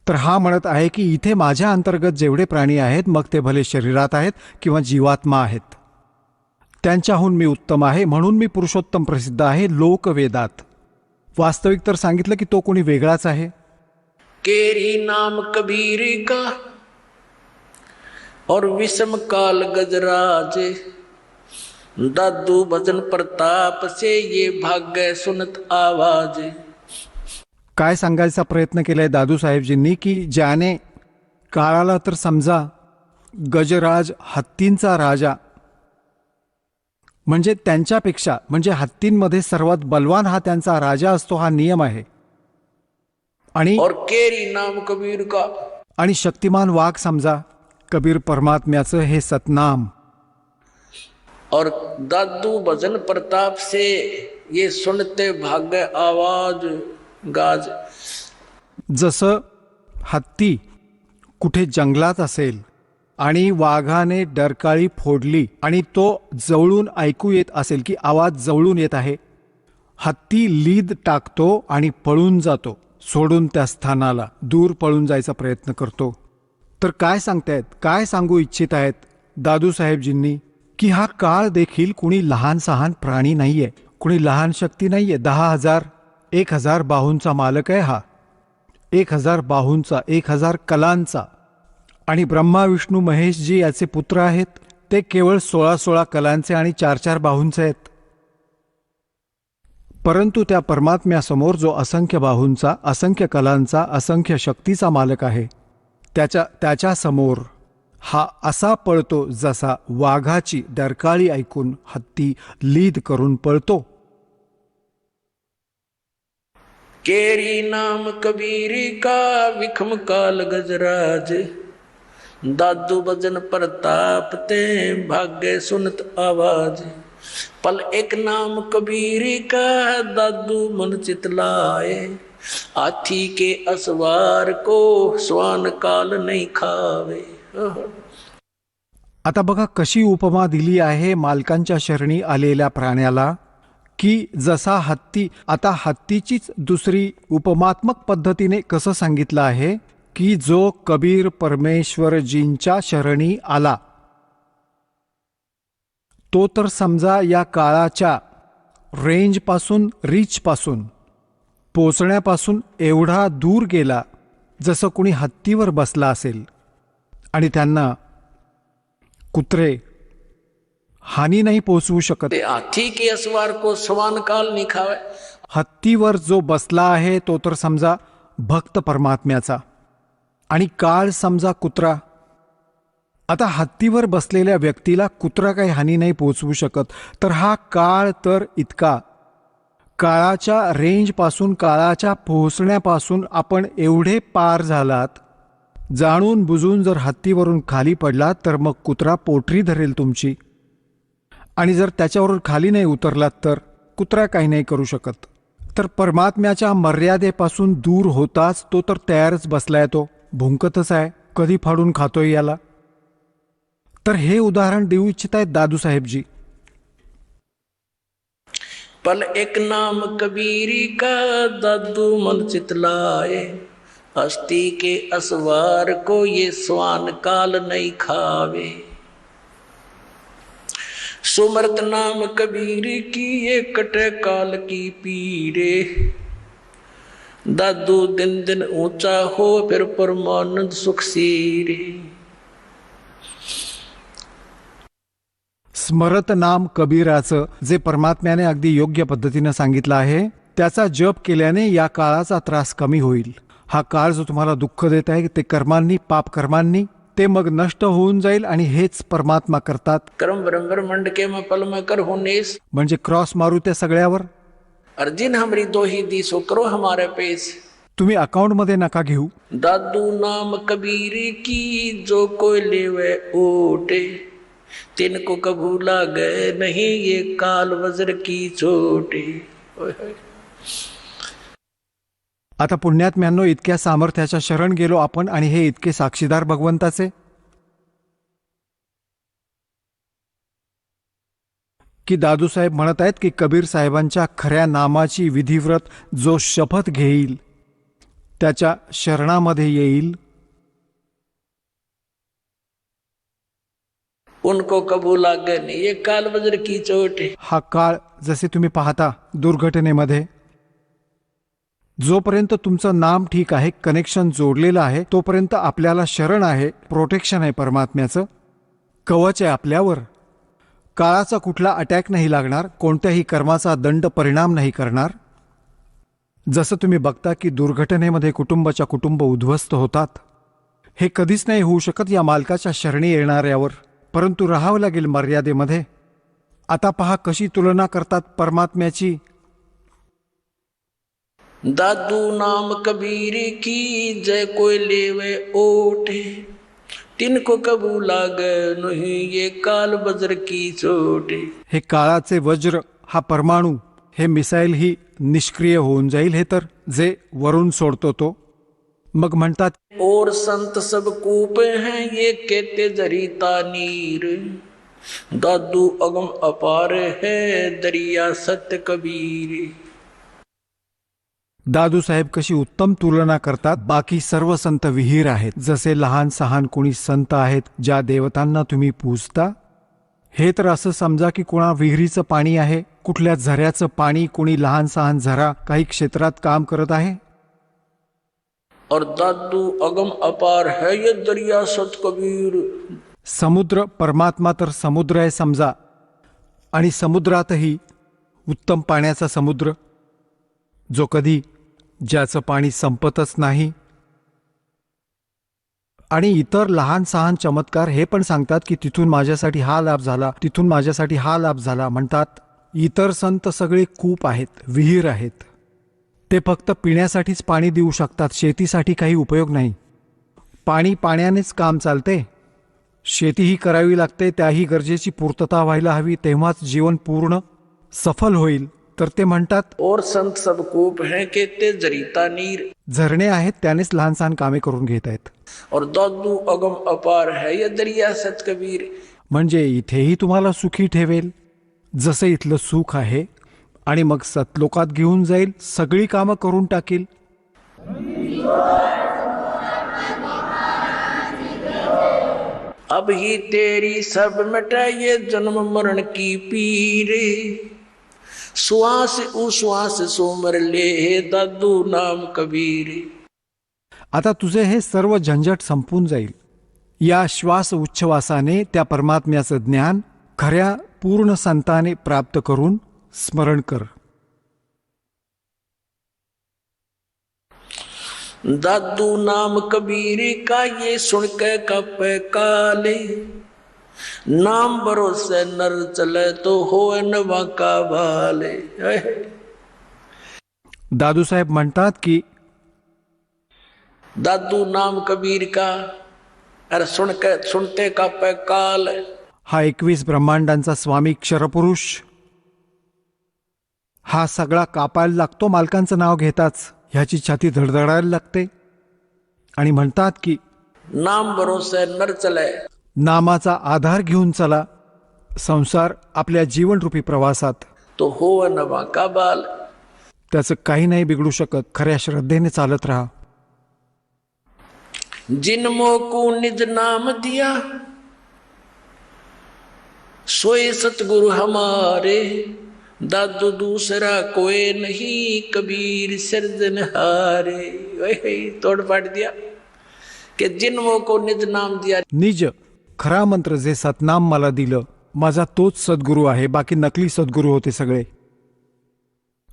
तर हा म्हणत आहे की इथे माझ्या अंतर्गत जेवढे प्राणी आहेत, मग ते भले शरीरात आहेत किंवा जीवात्मा आहेत, त्यांच्याहून मी उत्तम आहे, म्हणून मी पुरुषोत्तम प्रसिद्ध आहे लोकवेदात. वास्तविक तर सांगितलं की तो कोणी वेगळाच आहे. केरी नाम कबीर का और विषम काल गजराजे, दादू भजन प्रताप से ये भाग्य सुनत आवाजे. काय सांगायचा प्रयत्न केलाय दादू साहेबजींनी की ज्याने काळाला तर समजा गजराज, हत्तींचा राजा, म्हणजे त्यांच्यापेक्षा, म्हणजे हत्तींमध्ये सर्वात बलवान हा त्यांचा राजा असतो, हा नियम आहे. आणि और केरी नाम कबीर का, आणि शक्तिमान वाघ समजा कबीर परमात्म्याचं हे सतनाम. और दादू भजन प्रताप से ये सुनते भाग्य आवाज गाज. जसं हत्ती कुठे जंगलात असेल आणि वाघाने डरकाळी फोडली आणि तो जवळून ऐकू येत असेल की आवाज जवळून येत आहे, हत्ती लीद टाकतो आणि पळून जातो, सोडून त्या स्थानाला दूर पळून जायचा प्रयत्न करतो. तर काय सांगतायत, काय सांगू इच्छित आहेत दादू साहेबजींनी की हा काळ देखील कुणी लहान सहान प्राणी नाहीये, कुणी लहान शक्ती नाहीये. 10,000 1,000 बाहूंचा मालक आहे हा, 1,000 बाहूंचा, 1,000 कलांचा. आणि ब्रह्मा विष्णू महेशजी याचे पुत्र आहेत, ते केवळ 16 कलांचे आणि 4 बाहूंचे आहेत. परंतु त्या परमात्म्यासमोर जो असंख्य बाहूंचा, असंख्य कलांचा, असंख्य शक्तीचा मालक आहे, त्याच्या समोर हा असा पळतो जसा वाघाची डरकाळी ऐकून हत्ती लीद करून पळतो. केरी नाम कबीर का विखम काल गजराज, दादू भजन प्रताप ते भाग्य सुनत आवाज. पल एक नाम कबीर का दादू मन चितलाए, हाथी के असवार को स्वान काल नहीं खावे। आता बघा कशी उपमा दिली आहे मालकांच्या शरणी आलेल्या प्राण्याला, की जसा हत्ती. आता हत्तीचीच दुसरी उपमात्मक पद्धतीने कसं सांगितलं आहे की जो कबीर परमेश्वरजींच्या शरणी आला तो तर समजा या काळाच्या रेंजपासून रीचपासून पोचण्यापासून एवढा दूर गेला जसं कुणी हत्तीवर बसला असेल आणि त्यांना कुत्रे हानी नाही पोचवू शकत. हाथी के असवार को स्वान काल नहीं खावे. हत्तीवर जो बसला आहे तो तर समजा भक्त परमात्म्याचा आणि काळ समजा कुत्रा. आता हत्तीवर बसलेल्या व्यक्तीला कुत्रा काही हानी नाही पोचवू शकत, तर हा काळ तर इतका काळाच्या रेंजपासून काळाच्या पोहोचण्यापासून आपण एवढे पार झालात, जाणून बुजून जर हत्तीवरून खाली पडलात तर मग कुत्रा पोटरी धरेल तुमची, आणि जर त्याच्यावरून खाली नाही उतरलात तर कुत्रा काही नाही करू शकत. तर परमात्म्याच्या मर्यादेपासून दूर होताच तो तर तयारच बसलाय, तो भुंकतच आहे, कधी फाडून खातोय याला. तर हे उदाहरण देऊ इच्छित आहेत दादूसाहेबजी. पल एक नाम कबीरी का दादू मन चितलाए, हस्ती के असवार को ये स्वान काल नहीं खावे. सुमरत नाम कबीर की ये कटे काल की पीरे, दादू दिन दिन ऊंचा हो फिर परमानंद सुख सीरे. स्मरत नाम कबीराचं जे परमात्म्याने अगदी योग्य पद्धतीनं सांगितलं आहे, त्याचा जप केल्याने या काळाचा त्रास कमी होईल. हा काळ जो तुम्हाला दुःख देत आहे ते कर्मांनी, पाप कर्मांनी, ते मग नष्ट होऊन जाईल आणि हेच परमात्मा करतात. कर्म ब्रह्मंड के में पल में कर होनेस, म्हणजे क्रॉस मारू त्या सगळ्यावर. अर्जिन हमरी दोही दी सो करो हमारे पेश. तुम्ही अकाउंट मध्ये नका घेऊ. दादू नाम कबीर की जो कोई लेवे ओटे, तिनको कभू लागे नहीं ये काल वज्र की चोटे. आता पुण्यात्म्यांनो, इतक्या सामर्थ्याच्या शरण गेलो आपण आणि हे इतके साक्षीदार भगवंताचे की दादूसाहेब म्हणत आहेत की कबीर साहेबांच्या खऱ्या नामाची विधिव्रत जो शपथ घेईल त्याच्या शरणामध्ये येईल, उनको कबू लागे नहीं ये काल वज्र की चोटे. हा काळ जसे तुम्ही पाहता दुर्घटनेमध्ये, जोपर्यंत तुमचं नाम ठीक आहे, कनेक्शन जोडलेलं आहे, तोपर्यंत आपल्याला शरण आहे, प्रोटेक्शन आहे, परमात्म्याचं कवच आहे आपल्यावर. काळाचा कुठला अटॅक नाही लागणार, कोणत्याही कर्माचा दंड परिणाम नाही करणार. जसं तुम्ही बघता की दुर्घटनेमध्ये कुटुंबाच्या कुटुंब उद्ध्वस्त होतात, हे कधीच नाही होऊ शकत या मालकाच्या शरणी येणाऱ्यावर, परंतु राहावं लागेल मर्यादेमध्ये. आता पहा कशी तुलना करतात परमात्म्याची. दादू नाम कबीर की जय कोई लेवे ओटे, तिनको कबू लागे नहीं ये काल वज्र की चोटे. हे काळाचे वज्र, हा परमाणू, हे मिसाईल ही निष्क्रिय होऊन जाईल, हे तर जे वरून सोडतो तो. मग म्हणतात और संत सब कूप हैं ये कहते जरीता नीर, दादू अगम अपार है दरिया सत्य कबीर. दादूसाहेब कशी उत्तम तुलना करतात. बाकी सर्व संत विहीर आहेत, जसे लहान सहान कोणी संत आहेत ज्या देवतांना तुम्ही पूजता. हे तर असं समजा की कोणा विहिरीचं पाणी आहे, कुठल्या झऱ्याचं पाणी, कोणी लहान सहान झरा काही क्षेत्रात काम करत आहे. और दादू अगम अपार है ये दरिया सत कबीर. समुद्र, परमात्मा तर समुद्र आहे समजा, आणि समुद्रातही उत्तम पाण्याचा समुद्र जो कधी ज्याचं पाणी संपतच नाही. आणि इतर लहान सहान चमत्कार हे पण सांगतात की तिथून माझ्यासाठी हा लाभ झाला, तिथून माझ्यासाठी हा लाभ झाला. म्हणतात इतर संत सगळे कूप आहेत, विहीर आहेत, ते फक्त पिण्यासाठीच पाणी देऊ शकतात, शेतीसाठी काही उपयोग नाही. पाणी पाण्यानेच काम चालते, शेतीही करावी लागते, त्याही गरजेची पूर्तता व्हायला हवी, तेव्हाच जीवन पूर्ण सफल होईल. तर ते म्हणतात, और संत सब कूप हैं कहते जरीता नीर, झरणे आहेत त्यानेच लहान सहान कामे करून घेत आहेत. और दादू अगम अपार है ये दरिया सत कबीर. म्हणजे इथेही तुम्हाला सुखी ठेवेल जसं इथलं सुख आहे, आणि मग सतलोकात घेऊन जाईल, सगळी कामं करून टाकील. अब ही तेरी सब मिटाइए जन्म मरण की पीरे, श्वास उश्वास सोमर ले दादू नाम कबीर. आता तुझे हे सर्व झंझट संपून जाईल. या श्वास उच्छ्वासाने त्या परमात्म्याचं ज्ञान खऱ्या पूर्ण संताने प्राप्त करून स्मरण कर. दादू नाम कबीर का ये सुन के कप काले, नाम भरोसे नर चले तो हो नवा का भाले. दादूसाहेब म्हणतात की दादू नाम कबीर का, अरे सुनते का पे काल. हा 21 ब्रह्मांडांचा स्वामी क्षरपुरुष हा सगळा कापायला लागतो मालकांचं नाव घेताच. ह्याची छाती धडधडायला लागते आणि म्हणतात की नाम भरोसे नर चले, नामाचा आधार घेऊन चला संसार आपल्या जीवनरूपी प्रवासात. तो हो नवा का बाल. त्याचं काही नाही बिघडू शकत. खऱ्या श्रद्धेने चालत राहा. जिन मोको निज नाम दिया सोए सतगुरु हमारे, दादू दूसरा कोई नहीं कबीर सिरजनहारे. तोड़ पाट दिया कि जिन को निज नाम दिया. निज खरा मंत्र जे सतनाम मला दिलं, माझा तोच सद्गुरू आहे, बाकी नकली सद्गुरू होते सगळे.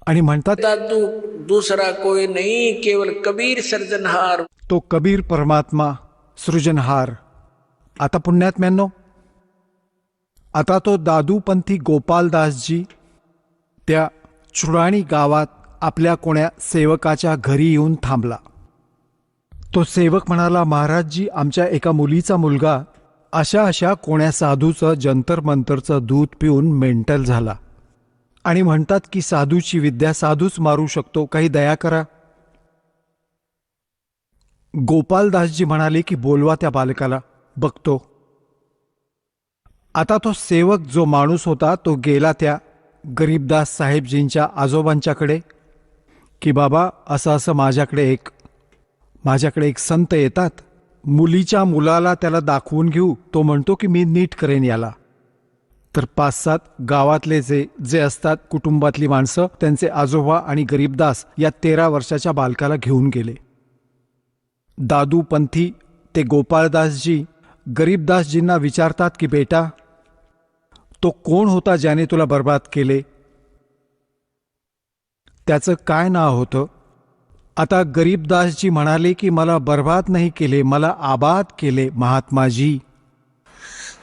आणि म्हणतात दादू दूसरा कोई नहीं केवल कबीर सिरजनहार. तो कबीर परमात्मा सृजनहार. आता पुण्यात्म्यांनो, आता तो दादूपंथी गोपालदासजी त्या चुडाणी गावात आपल्या कोण्या सेवकाच्या घरी येऊन थांबला. तो सेवक म्हणाला, महाराजजी, आमच्या एका मुलीचा मुलगा अशा कोण्या साधूचं जंतर मंतरचं दूध पिऊन मेंटल झाला, आणि म्हणतात की साधूची विद्या साधूच मारू शकतो, काही दया करा. गोपालदासजी म्हणाले की बोलवा त्या बालकाला, बघतो. आता तो सेवक जो माणूस होता तो गेला त्या गरीबदास साहेबजींच्या आजोबांच्याकडे की बाबा असं असं माझ्याकडे एक संत येतात, मुलीच्या मुलाला त्याला दाखवून घेऊ, तो म्हणतो की मी नीट करेन याला. तर 5-7 गावातले जे असतात कुटुंबातली माणसं, त्यांचे आजोबा आणि गरीबदास या 13 वर्षाच्या बालकाला घेऊन गेले. दादूपंथी ते गोपाळदासजी गरीबदासजींना विचारतात की बेटा, तो कोण होता ज्याने तुला बर्बाद केले? त्याचं काय नाव होतं? आता गरीबदासजी म्हणाले की मला बर्बाद नाही केले, मला आबाद केले महात्माजी.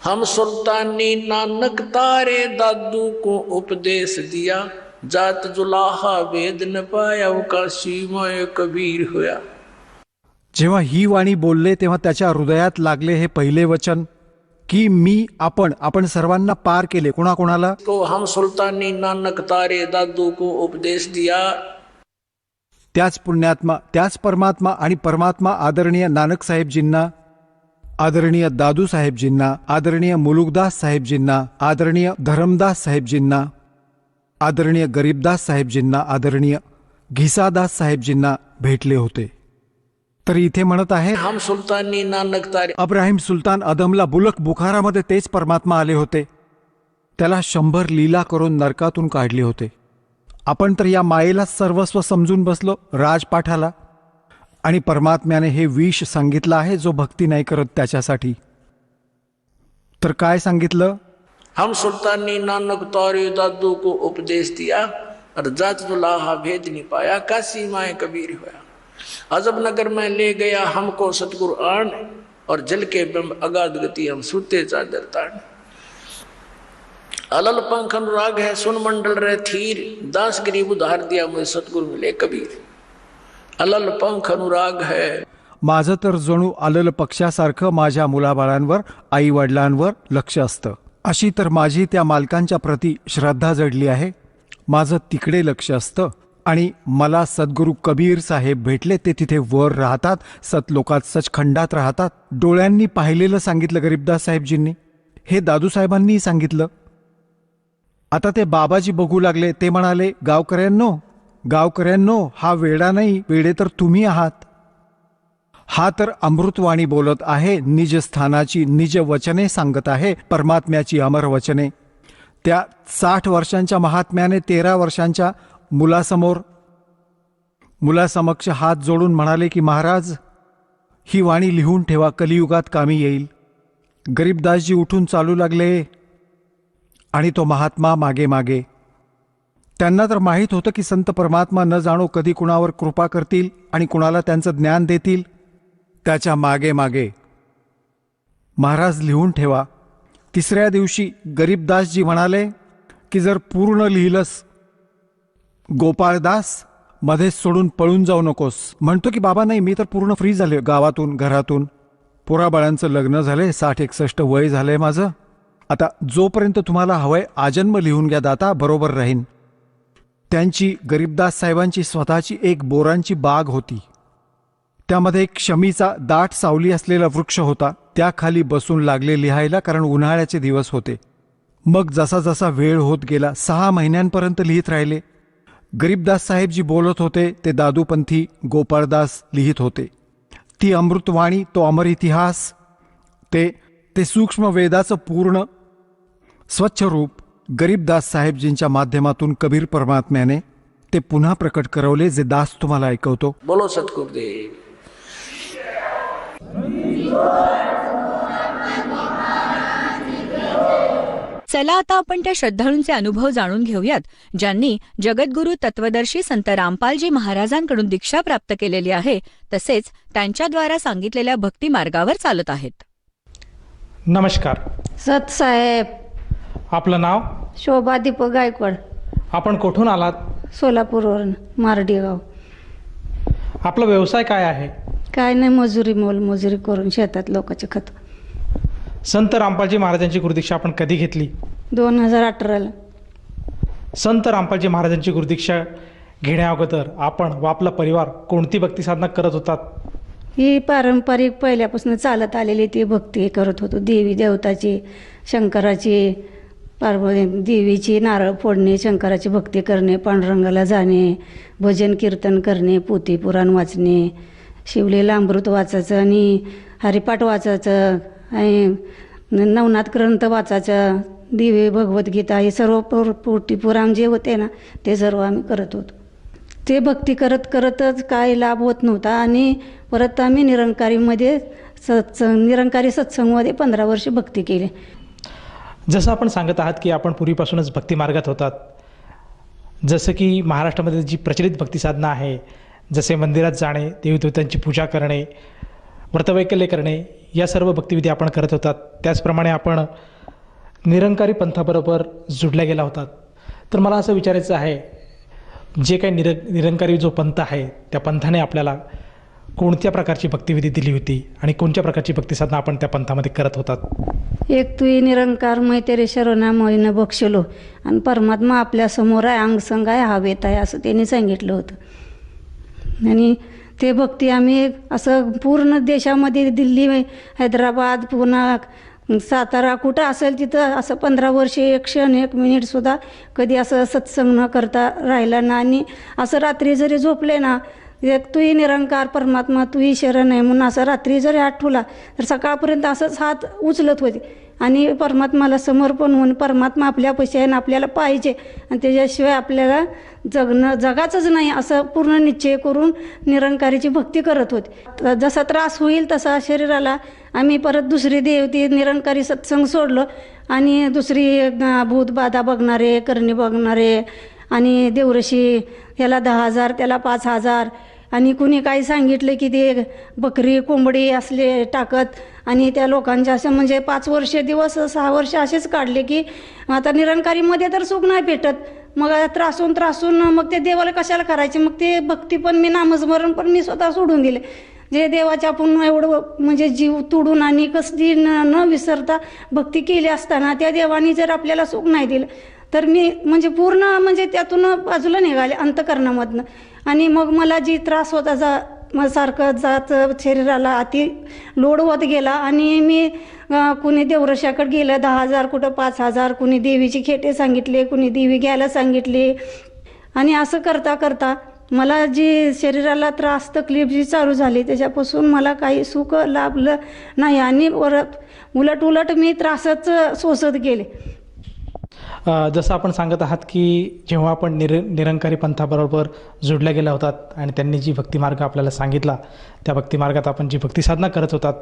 हम सुल्तानी नानक तारे दादू को उपदेश दिया, जात जुलाहा वेद न पाया का सीमाय कबीर होया. जेव्हा ही वाणी बोलले तेव्हा त्याच्या हृदयात लागले हे पहिले वचन की मी आपण सर्वांना पार केले. कोणाकोणाला? तो हम सुल्तानी नानक तारे दादू को उपदेश दिया. त्याच पुण्यात्मा, त्याच परमात्मा आणि परमात्मा आदरणीय नानक साहेबजींना, आदरणीय दादू साहेबजींना, आदरणीय मुलुकदास साहेबजींना, आदरणीय धरमदास साहेबजींना, आदरणीय गरीबदास साहेबजींना, आदरणीय घिसादास साहेबजींना भेटले होते. तर इथे म्हणत आहे हम सुल्तानी नानक तारे. अब्राहिम सुलतान अदमला बुलक बुखारामध्ये तेच परमात्मा आले होते. त्याला 100 लीला करून नरकातून काढले होते. आपण तर या मायेला सर्वस्व समजून बसलो राजपाठाला, आणि परमात्म्याने हे विष सांगितलं आहे जो भक्ती नाही करत त्याच्यासाठी. तर काय सांगितलं? हम सुल्तानी नानक तारे दादू को उपदेश दिया, और जात जुलाहा भेद नहीं पाया का सीमाए कबीर होया. अजब नगर में ले गया हमको सतगुरु आन, और जल के बिंब अगाध गति हम सूते चादर तान. अलल पंख अनुराग है सुन मंडल रे थीर, दास गरीब उधार दिया मुझे सतगुरु मिले कबीर. अलल पंख अनुराग है. माझं तर जणू आलेलं पक्षासारखं माझ्या मुलाबाळांवर, आई वडिलांवर लक्ष असतं. अशी तर माझी त्या मालकांच्या प्रती श्रद्धा जडली आहे. माझं तिकडे लक्ष असतं आणि मला सद्गुरू कबीर साहेब भेटले. ते तिथे वर राहतात, सतलोकात सचखंडात राहतात. डोळ्यांनी पाहिलेलं सांगितलं गरीबदास साहेबजींनी, हे दादूसाहेबांनी सांगितलं. आता ते बाबाजी बघू लागले. ते म्हणाले, गावकऱ्यांनो, हा वेडा नाही, वेडे तर तुम्ही आहात. हा तर अमृतवाणी बोलत आहे, निज स्थानाची निज वचने सांगत आहे, परमात्म्याची अमर वचने. त्या 60 वर्षांच्या महात्म्याने 13 वर्षांच्या मुलासमक्ष हात जोडून म्हणाले की महाराज, ही वाणी लिहून ठेवा, कलियुगात कामी येईल. गरीबदासजी उठून चालू लागले आणि तो महात्मा मागे मागे. त्यांना तर माहीत होतं की संत परमात्मा न जाणो कधी कुणावर कृपा करतील आणि कुणाला त्यांचं ज्ञान देतील. त्याच्या मागे मागे महाराज लिहून ठेवा. तिसऱ्या दिवशी गरीबदासजी म्हणाले की जर पूर्ण लिहिलंस गोपाळदास, मध्येच सोडून पळून जाऊ नकोस. म्हणतो की बाबा नाही, मी तर पूर्ण फ्री झाले, गावातून घरातून पोराबाळांचं लग्न झाले, 60-61 वय झालंय माझं. आता जोपर्यंत तुम्हाला हवंय आजन्म लिहून घ्या दाता, बरोबर राहीन. त्यांची गरीबदास साहेबांची स्वतःची एक बोरांची बाग होती. त्यामध्ये एक शमीचा दाट सावली असलेला वृक्ष होता. त्याखाली बसून लागले लिहायला, कारण उन्हाळ्याचे दिवस होते. मग जसा जसा वेळ होत गेला, 6 महिन्यांपर्यंत लिहित राहिले. गरीबदास साहेबजी बोलत होते, ते दादूपंथी गोपाळदास लिहित होते. ती अमृतवाणी, तो अमर इतिहास, ते सूक्ष्म वेदाचं पूर्ण स्वच्छ रूप गरीबदास साहेबजींच्या माध्यमातून कबीर परमात्म्याने ते पुन्हा प्रकट करवले, जे दास तुम्हाला ऐकवतो. बोलो सतगुरुदेव. चला आता आपण त्या श्रद्धाळूंचे अनुभव जाणून घेऊयात, ज्यांनी जगद्गुरू तत्वदर्शी संत रामपालजी महाराजांकडून दीक्षा प्राप्त केलेली आहे, तसेच त्यांच्याद्वारा सांगितलेल्या भक्ती मार्गावर चालत आहेत. नमस्कार. सतसाहेब. आपलं नाव? शोभा दीपक गायकवाड. आपण कुठून आलात? सोलापूरवरून, मारडी गाव. आपला व्यवसाय काय आहे? काय नाही, मोलमजुरी करून शेतात लोकांचे खत. संत रामपालजी महाराजांची गुरुदीक्षा आपण कधी घेतली? 2018ला. संत रामपालजी महाराजांची गुरुदीक्षा घेण्याअगोदर आपण व आपला परिवार कोणती भक्ती साधना करत होतात? ही पारंपरिक पहिल्यापासून चालत आलेली ती भक्ती करत होतो. देवी देवताची, शंकराची, पार्वती देवीची नारळ फोडणे, शंकराची भक्ती करणे, पांडुरंगाला जाणे, भजन कीर्तन करणे, पोथी पुराण वाचणे, शिवलेलं अमृत वाचायचं आणि हरिपाठ वाचायचं आणि नवनाथ ग्रंथ वाचायचं, दिवे भगवद्गीता, हे सर्व पोथी पुराण जे होते ना, ते सर्व आम्ही करत होतो. ते भक्ती करतच काय लाभ होत नव्हता आणि परत आम्ही निरंकारी सत्संगमध्ये 15 वर्ष भक्ती केली. जसं आपण सांगत आहात की आपण पूर्वीपासूनच भक्ती मार्गात होतात, जसं की महाराष्ट्रामध्ये जी प्रचलित भक्ती साधना आहे, जसे मंदिरात जाणे, देवदेवतांची पूजा करणे, व्रतवैकल्य करणे, या सर्व भक्तिविधी आपण करत होतात. त्याचप्रमाणे आपण निरंकारी पंथाबरोबर जुडल्या गेला होतात. तर मला असं विचारायचं आहे, जे काही निरंकारी जो पंथ आहे, त्या पंथाने आपल्याला कोणत्या प्रकारची भक्तिविधी दिली होती आणि कोणत्या प्रकारची भक्तिसाधना आपण त्या पंथामध्ये करत होतात? एक तुई निरंकार मै तेरे शरणामयीनं बक्षलो, आणि परमात्मा आपल्यासमोर आहे, अंगसंग आहे, हवेत आहे, असं त्यांनी सांगितलं होतं. आणि ते भक्ती आम्ही असं पूर्ण देशामध्ये, दिल्ली, हैदराबाद, पुणे, सातारा, कुठं असेल तिथं असं 15 वर्षे 1 क्षण 1 मिनिटसुद्धा कधी असं सत्संग न करता राहिला ना. आणि असं रात्री जरी झोपले ना, एक तुही निरंकार परमात्मा तुही शरण आहे म्हणून असं रात्री जरी आठवला तर सकाळपर्यंत असंच हात उचलत होते आणि परमात्माला समर्पण होऊन, परमात्मा आपल्यापाशी आहे आणि आपल्याला पाहिजे आणि त्याच्याशिवाय आपल्याला जगाचंच नाही असं पूर्ण निश्चय करून निरंकारीची भक्ती करत होते. जसा त्रास होईल तसा शरीराला आम्ही परत दुसरी ती निरंकारी सत्संग सोडलं आणि दुसरी भूतबाधा बघणारे, करणी बघणारे आणि देवऋषी, ह्याला 10,000 त्याला 5,000 आणि कुणी काही सांगितलं की ते बकरी कोंबडी असले टाकत आणि त्या लोकांच्या असं म्हणजे 5 वर्ष दिवस 6 वर्ष असेच काढले की आता निरंकारीमध्ये तर सुख नाही भेटत. मग त्रासून मग ते देवाला कशाला करायचे, मग ते भक्ती पण मी, नामस्मरण पण मी स्वतः सोडून दिले. जे देवाच्या आपण एवढं म्हणजे जीव तोडून आणि कसली न विसरता भक्ती केली असताना त्या देवानी जर आपल्याला सुख नाही दिलं तर मी म्हणजे पूर्ण म्हणजे त्यातून बाजूला निघाले अंतकरणामधनं. आणि मग मला जी त्रास होता मग सारखं जात शरीराला अति लोड होत गेला. आणि मी कुणी देवरशाकडे गेलं 10,000 कुठं 5,000, कुणी देवीची खेटे सांगितले, कुणी देवी घ्यायला सांगितली. आणि असं करता करता मला जी शरीराला त्रास तकलीफ जी चालू झाली त्याच्यापासून मला काही सुख लाभलं नाही. आणि उलट मी त्रासच सोसत गेले. जसं आपण सांगत आहात की जेव्हा आपण निरंकारी पंथाबरोबर जोडल्या गेला होतात आणि त्यांनी जी भक्तिमार्ग आपल्याला सांगितला, त्या भक्तिमार्गात आपण जी भक्तिसाधना करत होतात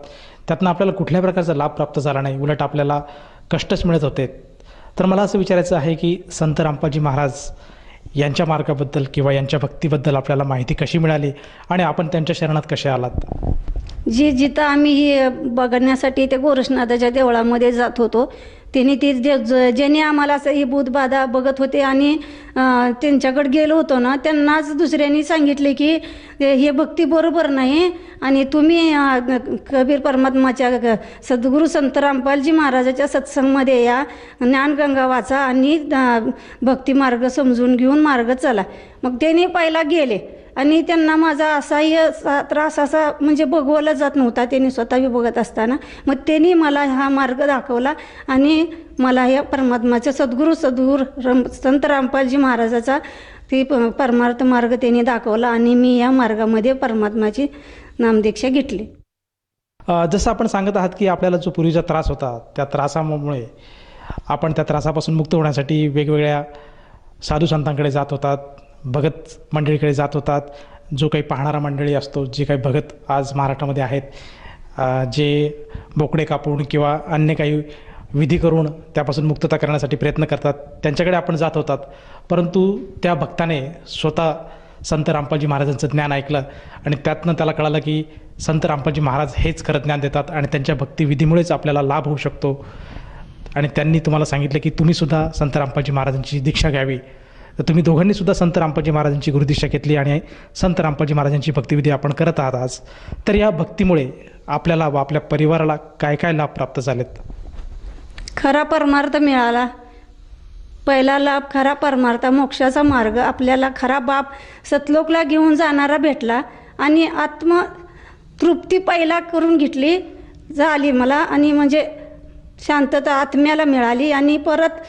त्यातनं आपल्याला कुठल्याही प्रकारचा लाभ प्राप्त झाला नाही, उलट आपल्याला कष्टच मिळत होते. तर मला असं विचारायचं आहे की संत रामपालजी महाराज यांच्या मार्गाबद्दल किंवा यांच्या भक्तीबद्दल आपल्याला माहिती कशी मिळाली आणि आपण त्यांच्या शरणात कसे आलात? जिथं आम्ही बघण्यासाठी ते गोरक्षनाथाच्या देवळामध्ये जात होतो त्यांनी ज्यांनी आम्हाला असं ही भूतबाधा बघत होते आणि त्यांच्याकडे गेलो होतो ना, त्यांनाच दुसऱ्यांनी सांगितले की हे भक्ती बरोबर नाही आणि तुम्ही कबीर परमात्माच्या सद्गुरू संत रामपालजी महाराजाच्या सत्संगमध्ये या, ज्ञानगंगा वाचा आणि भक्ती मार्ग समजून घेऊन मार्ग चला. मग त्यांनी पहिला गेले आणि त्यांना माझा असह्य त्रास असा म्हणजे बघवला जात नव्हता, त्यांनी स्वतःही बघत असताना. मग त्यांनी मला हा मार्ग दाखवला आणि मला या परमात्माच्या सद्गुरू संत रामपालजी महाराजाचा ती परमार्थ मार्ग त्यांनी दाखवला आणि मी या मार्गामध्ये परमात्माची नामदीक्षा घेतली. जसं आपण सांगत आहात की आपल्याला जो पूर्वीचा त्रास होता त्या त्रासामुळे आपण त्या त्रासापासून मुक्त होण्यासाठी वेगवेगळ्या साधू संतांकडे जात होतात, भगत मंडळीकडे जात होतात. जो काही पाहणारा मंडळी असतो, जे काही भगत आज महाराष्ट्रामध्ये आहेत, जे बोकडे कापून किंवा अन्य काही विधी करून त्यापासून मुक्तता करण्यासाठी प्रयत्न करतात, त्यांच्याकडे आपण जात होतात. परंतु त्या भक्ताने स्वतः संत रामपालजी महाराजांचं ज्ञान ऐकलं आणि त्यातनं त्याला कळालं की संत रामपालजी महाराज हेच खरं ज्ञान देतात आणि त्यांच्या भक्तिविधीमुळेच आपल्याला लाभ होऊ शकतो. आणि त्यांनी तुम्हाला सांगितलं की तुम्हीसुद्धा संत रामपालजी महाराजांची दीक्षा घ्यावी. तर तुम्ही दोघांनी सुद्धा संत रामपालजी महाराजांची गुरुदीक्षा घेतली आणि संत रामपालजी महाराजांची भक्तिविधी आपण करत आहात आज. तर या भक्तीमुळे आपल्याला व आपल्या परिवाराला काय काय लाभ प्राप्त झालेत? खरा परमार्थ मिळाला. पहिला लाभ खरा परमार्थ, मोक्षाचा मार्ग, आपल्याला खरा बाप सतलोकला घेऊन जाणारा भेटला आणि आत्मतृप्ती पहिला करून घेतली झाली मला. आणि म्हणजे शांतता आत्म्याला मिळाली. आणि परत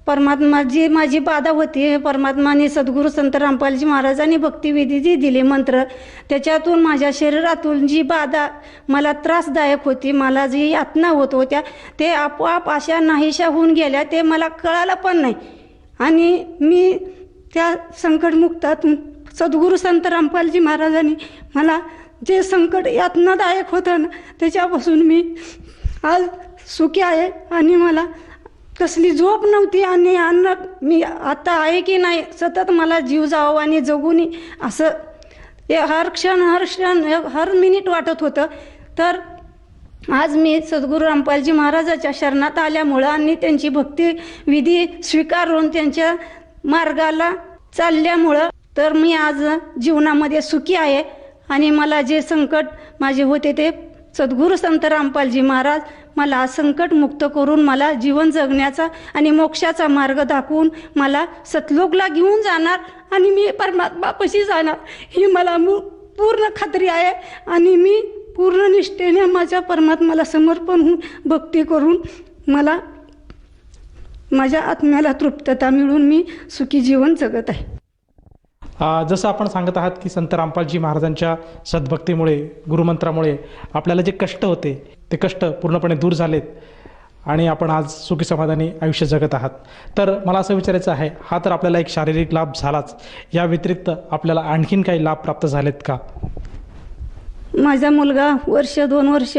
परमात्मा जी माझी बाधा होती, परमात्माने सद्गुरू संत रामपालजी महाराजांनी भक्तिविधी जी दिली मंत्र, त्याच्यातून माझ्या शरीरातून जी बाधा मला त्रासदायक होती, मला जी यातना होत होत्या, ते आपोआप अशा नाहीशा होऊन गेल्या. ते मला कळालं पण नाही. आणि मी त्या संकटमुक्तातून सद्गुरू संत रामपालजी महाराजांनी मला जे संकट यातनादायक होतं ना, त्याच्यापासून मी आज सुखी आहे. आणि मला कसली झोप नव्हती आणि अन्न मी आता आहे की नाही सतत मला जीव जावं आणि जगून असं हर क्षण हर मिनिट वाटत होतं. तर आज मी सद्गुरू रामपालजी महाराजाच्या शरणात आल्यामुळं आणि त्यांची भक्तिविधी स्वीकारून त्यांच्या मार्गाला चालल्यामुळं तर मी आज जीवनामध्ये सुखी आहे. आणि मला जे संकट माझे होते ते सद्गुरू संत रामपालजी महाराज मला संकट मुक्त करून मला जीवन जगण्याचा आणि मोक्षाचा मार्ग दाखवून मला सतलोकला घेऊन जाणार आणि मी परमात्मापाशी जाणार ही मला पूर्ण खात्री आहे. आणि मी पूर्ण निष्ठेने माझ्या परमात्म्याला समर्पण होऊन भक्ती करून मला माझ्या आत्म्याला तृप्तता मिळून मी सुखी जीवन जगत आहे. जसं आपण सांगत आहात की संत रामपालजी महाराजांच्या सद्भक्तीमुळे, गुरुमंत्रामुळे आपल्याला जे कष्ट होते ते कष्ट पूर्णपणे दूर झालेत आणि आपण आज सुखी समाधानी आयुष्य जगत आहात. तर मला असं विचारायचं आहे, हा तर आपल्याला एक शारीरिक लाभ झालाच, या व्यतिरिक्त आपल्याला आणखीन काही लाभ प्राप्त झालेत का? माझा मुलगा 1-2 वर्ष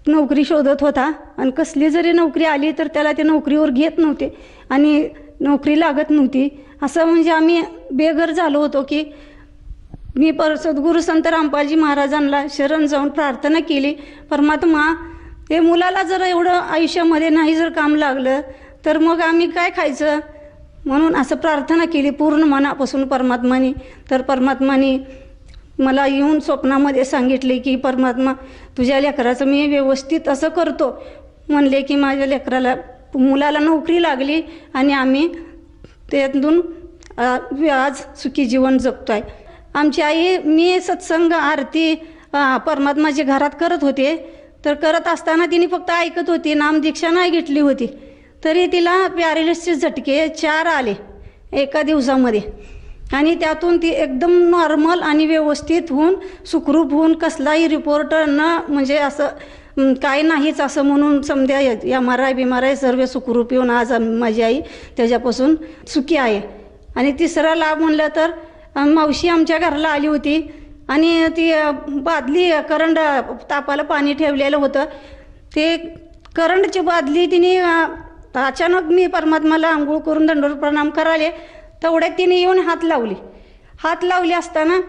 नोकरी शोधत होता आणि कसली जरी नोकरी आली तर त्याला ते नोकरीवर घेत नव्हते आणि नोकरी लागत नव्हती. असं म्हणजे आम्ही बेघर झालो होतो की मी सद्गुरू संत रामपालजी महाराजांना शरण जाऊन प्रार्थना केली, परमात्मा हे मुलाला जर एवढं आयुष्यामध्ये नाही जर काम लागलं तर मग आम्ही काय खायचं, म्हणून असं प्रार्थना केली पूर्ण मनापासून परमात्माने. तर परमात्माने मला येऊन स्वप्नामध्ये सांगितले की परमात्मा तुझ्या लेकराचं मी व्यवस्थित असं करतो. म्हणले की माझ्या लेकराला मुलाला नोकरी लागली आणि आम्ही त्यातून आज सुखी जीवन जगतो आहे. आमची आई, मी सत्संग आरती परमात्माची घरात करत होते, तर करत असताना तिने फक्त ऐकत होती, नामदीक्षा नाही घेतली होती. तरी तिला पॅरालिसिसचे झटके 4 आले एका दिवसामध्ये, आणि त्यातून ती एकदम नॉर्मल आणि व्यवस्थित होऊन सुखरूप होऊन कसलाही रिपोर्ट न म्हणजे असं काय नाहीच असं म्हणून समजा MRI बिमाराय सर्व सुखरूप येऊन आज माझी आई त्याच्यापासून सुखी आहे. आणि तिसरा लाभ म्हणलं तर मावशी आमच्या घराला आली होती आणि ती बादली करंट तापाला पाणी ठेवलेलं होतं, ते करंटची बादली तिने अचानक मी परमात्माला आंघोळ करून दंडवत प्रणाम कराले तेवढ्यात तिने येऊन हात लावली असताना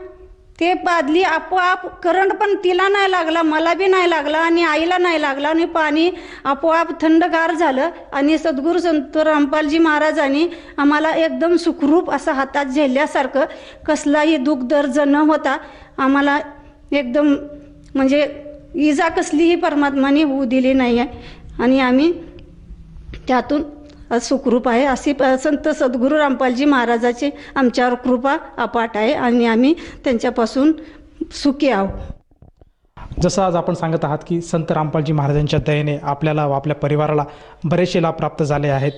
ते बादली आपोआप करंट पण तिला नाही लागला, मला बी नाही लागला आणि आईला नाही लागला, आणि पाणी आपोआप थंडगार झालं. आणि सद्गुरू संत रामपालजी महाराजांनी आम्हाला एकदम सुखरूप असं हातात झेलल्यासारखं, कसलाही दुःख दर्द न होता आम्हाला एकदम म्हणजे इजा कसलीही परमात्माने होऊ दिली नाही आहे, आणि आम्ही त्यातून आज सुखरूप आहे. अशी संत सद्गुरू रामपालजी महाराजाची आमच्यावर कृपा अपाट आहे आणि आम्ही त्यांच्यापासून सुखी आहोत. जसं आज आपण सांगत आहात की संत रामपालजी महाराजांच्या दयेने आपल्याला व आपल्या परिवाराला बरेचसे लाभ प्राप्त झाले आहेत,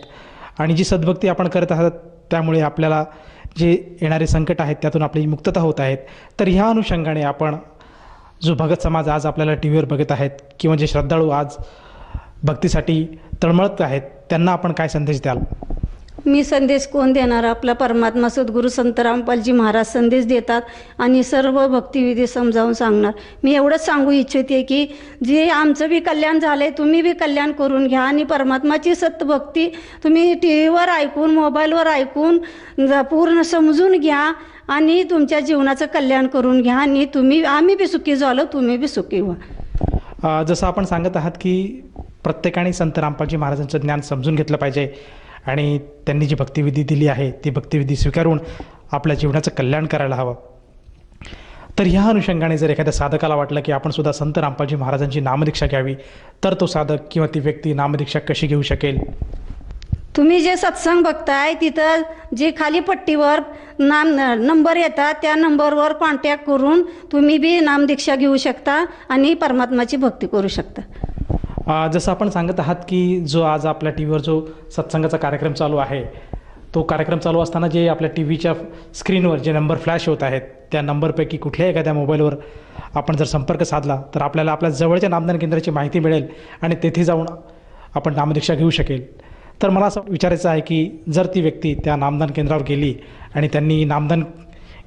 आणि जी सद्भक्ती आपण करत आहात त्यामुळे आपल्याला जे येणारे संकट आहेत त्यातून आपली मुक्तता होत आहेत. तर ह्या अनुषंगाने आपण जो भगत समाज आज आपल्याला टी व्हीवर बघत आहेत किंवा जे श्रद्धाळू आज भक्तीसाठी तळमळत आहेत त्यांना आपण काय संदेश द्याल? मी संदेश कोण देणार? आपला परमात्मा सद्गुरू संत रामपालजी महाराज संदेश देतात आणि सर्व भक्तिविधी समजावून सांगणार. मी एवढंच सांगू इच्छिते की जे आमचं बी कल्याण झालं आहे तुम्ही बी कल्याण करून घ्या, आणि परमात्माची सत्भक्ती तुम्ही टी व्हीवर ऐकून मोबाईलवर ऐकून पूर्ण समजून घ्या आणि तुमच्या जीवनाचं कल्याण करून घ्या, आणि आम्ही बी सुखी झालो, तुम्ही बी सुखी व्हा. जसं आपण सांगत आहात की प्रत्येकाने संत रामपालजी महाराजांचं ज्ञान समजून घेतलं पाहिजे आणि त्यांनी जी भक्तिविधी दिली आहे ती भक्तिविधी स्वीकारून आपल्या जीवनाचं कल्याण करायला हवं. तर ह्या अनुषंगाने जर एखाद्या साधकाला वाटलं की आपण सुद्धा संत रामपालजी महाराजांची नामदीक्षा घ्यावी, तर तो साधक किंवा ती व्यक्ती नामदीक्षा कशी घेऊ शकेल? तुम्ही जे सत्संग बघताय तिथं जे खाली पट्टीवर नंबर येतात त्या नंबरवर कॉन्टॅक्ट करून तुम्ही बी नामदीक्षा घेऊ शकता आणि परमात्माची भक्ती करू शकता. जसं आपण सांगत आहात की जो आज आपल्या टी व्हीवर जो सत्संगाचा कार्यक्रम चालू आहे, तो कार्यक्रम चालू असताना जे आपल्या टी व्हीच्या स्क्रीनवर जे नंबर फ्लॅश होत आहेत त्या नंबरपैकी कुठल्याही एखाद्या मोबाईलवर आपण जर संपर्क साधला तर आपल्याला आपल्या जवळच्या नामदान केंद्राची माहिती मिळेल आणि तेथे जाऊन आपण नामदीक्षा घेऊ शकेल. तर मला असं विचारायचं आहे की जर ती व्यक्ती त्या नामदान केंद्रावर गेली आणि त्यांनी नामदान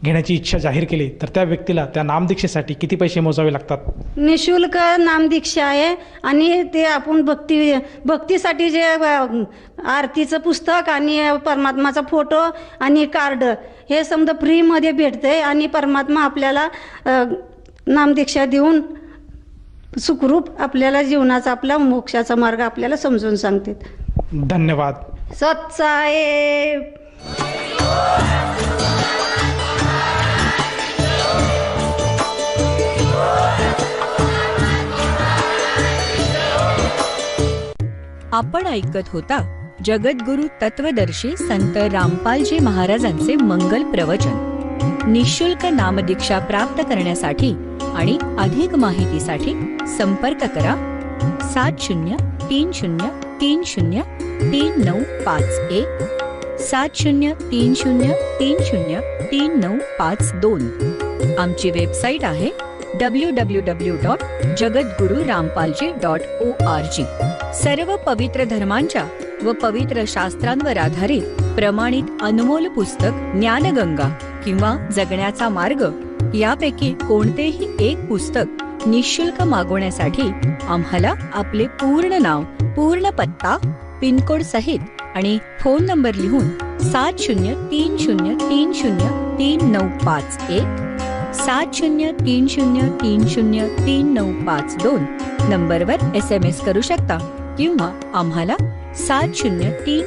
घेण्याची इच्छा जाहीर केली तर त्या व्यक्तीला त्या नामदीक्षेसाठी किती पैसे मोजावे लागतात? निशुल्क नामदीक्षा आहे, आणि ते आपण भक्तीसाठी जे आरतीचं पुस्तक आणि परमात्माचा फोटो आणि कार्ड हे समजा फ्रीमध्ये भेटते, आणि परमात्मा आपल्याला नामदीक्षा देऊन सुखरूप आपल्याला जीवनाचा आपला मोक्षाचा मार्ग आपल्याला समजून सांगते. धन्यवाद. सत्साहेब. आपण ऐकत होता जगद्गुरु तत्वदर्शी संत रामपालजी महाराजांचे मंगल प्रवचन. निशुल्क नामदीक्षा प्राप्त करण्यासाठी आणि अधिक माहितीसाठी संपर्क करा 7030303951 7030303952. आमची वेबसाईट आहे www.jagadgururampalji.org. सर्व पवित्र धर्मांच्या व पवित्र शास्त्रांवर आधारित प्रमाणित अनमोल पुस्तक ज्ञानगंगा किंवा जगण्याचा मार्ग यापैकी कोणतेही एक पुस्तक निशुल्क मागवण्यासाठी आम्हाला आपले पूर्ण नाव, पूर्ण पत्ता, पिनकोड सहित आणि फोन नंबर लिहून 7030303951 7030303952 नंबरवर SMS करू शकता किंवा आम्हाला 7030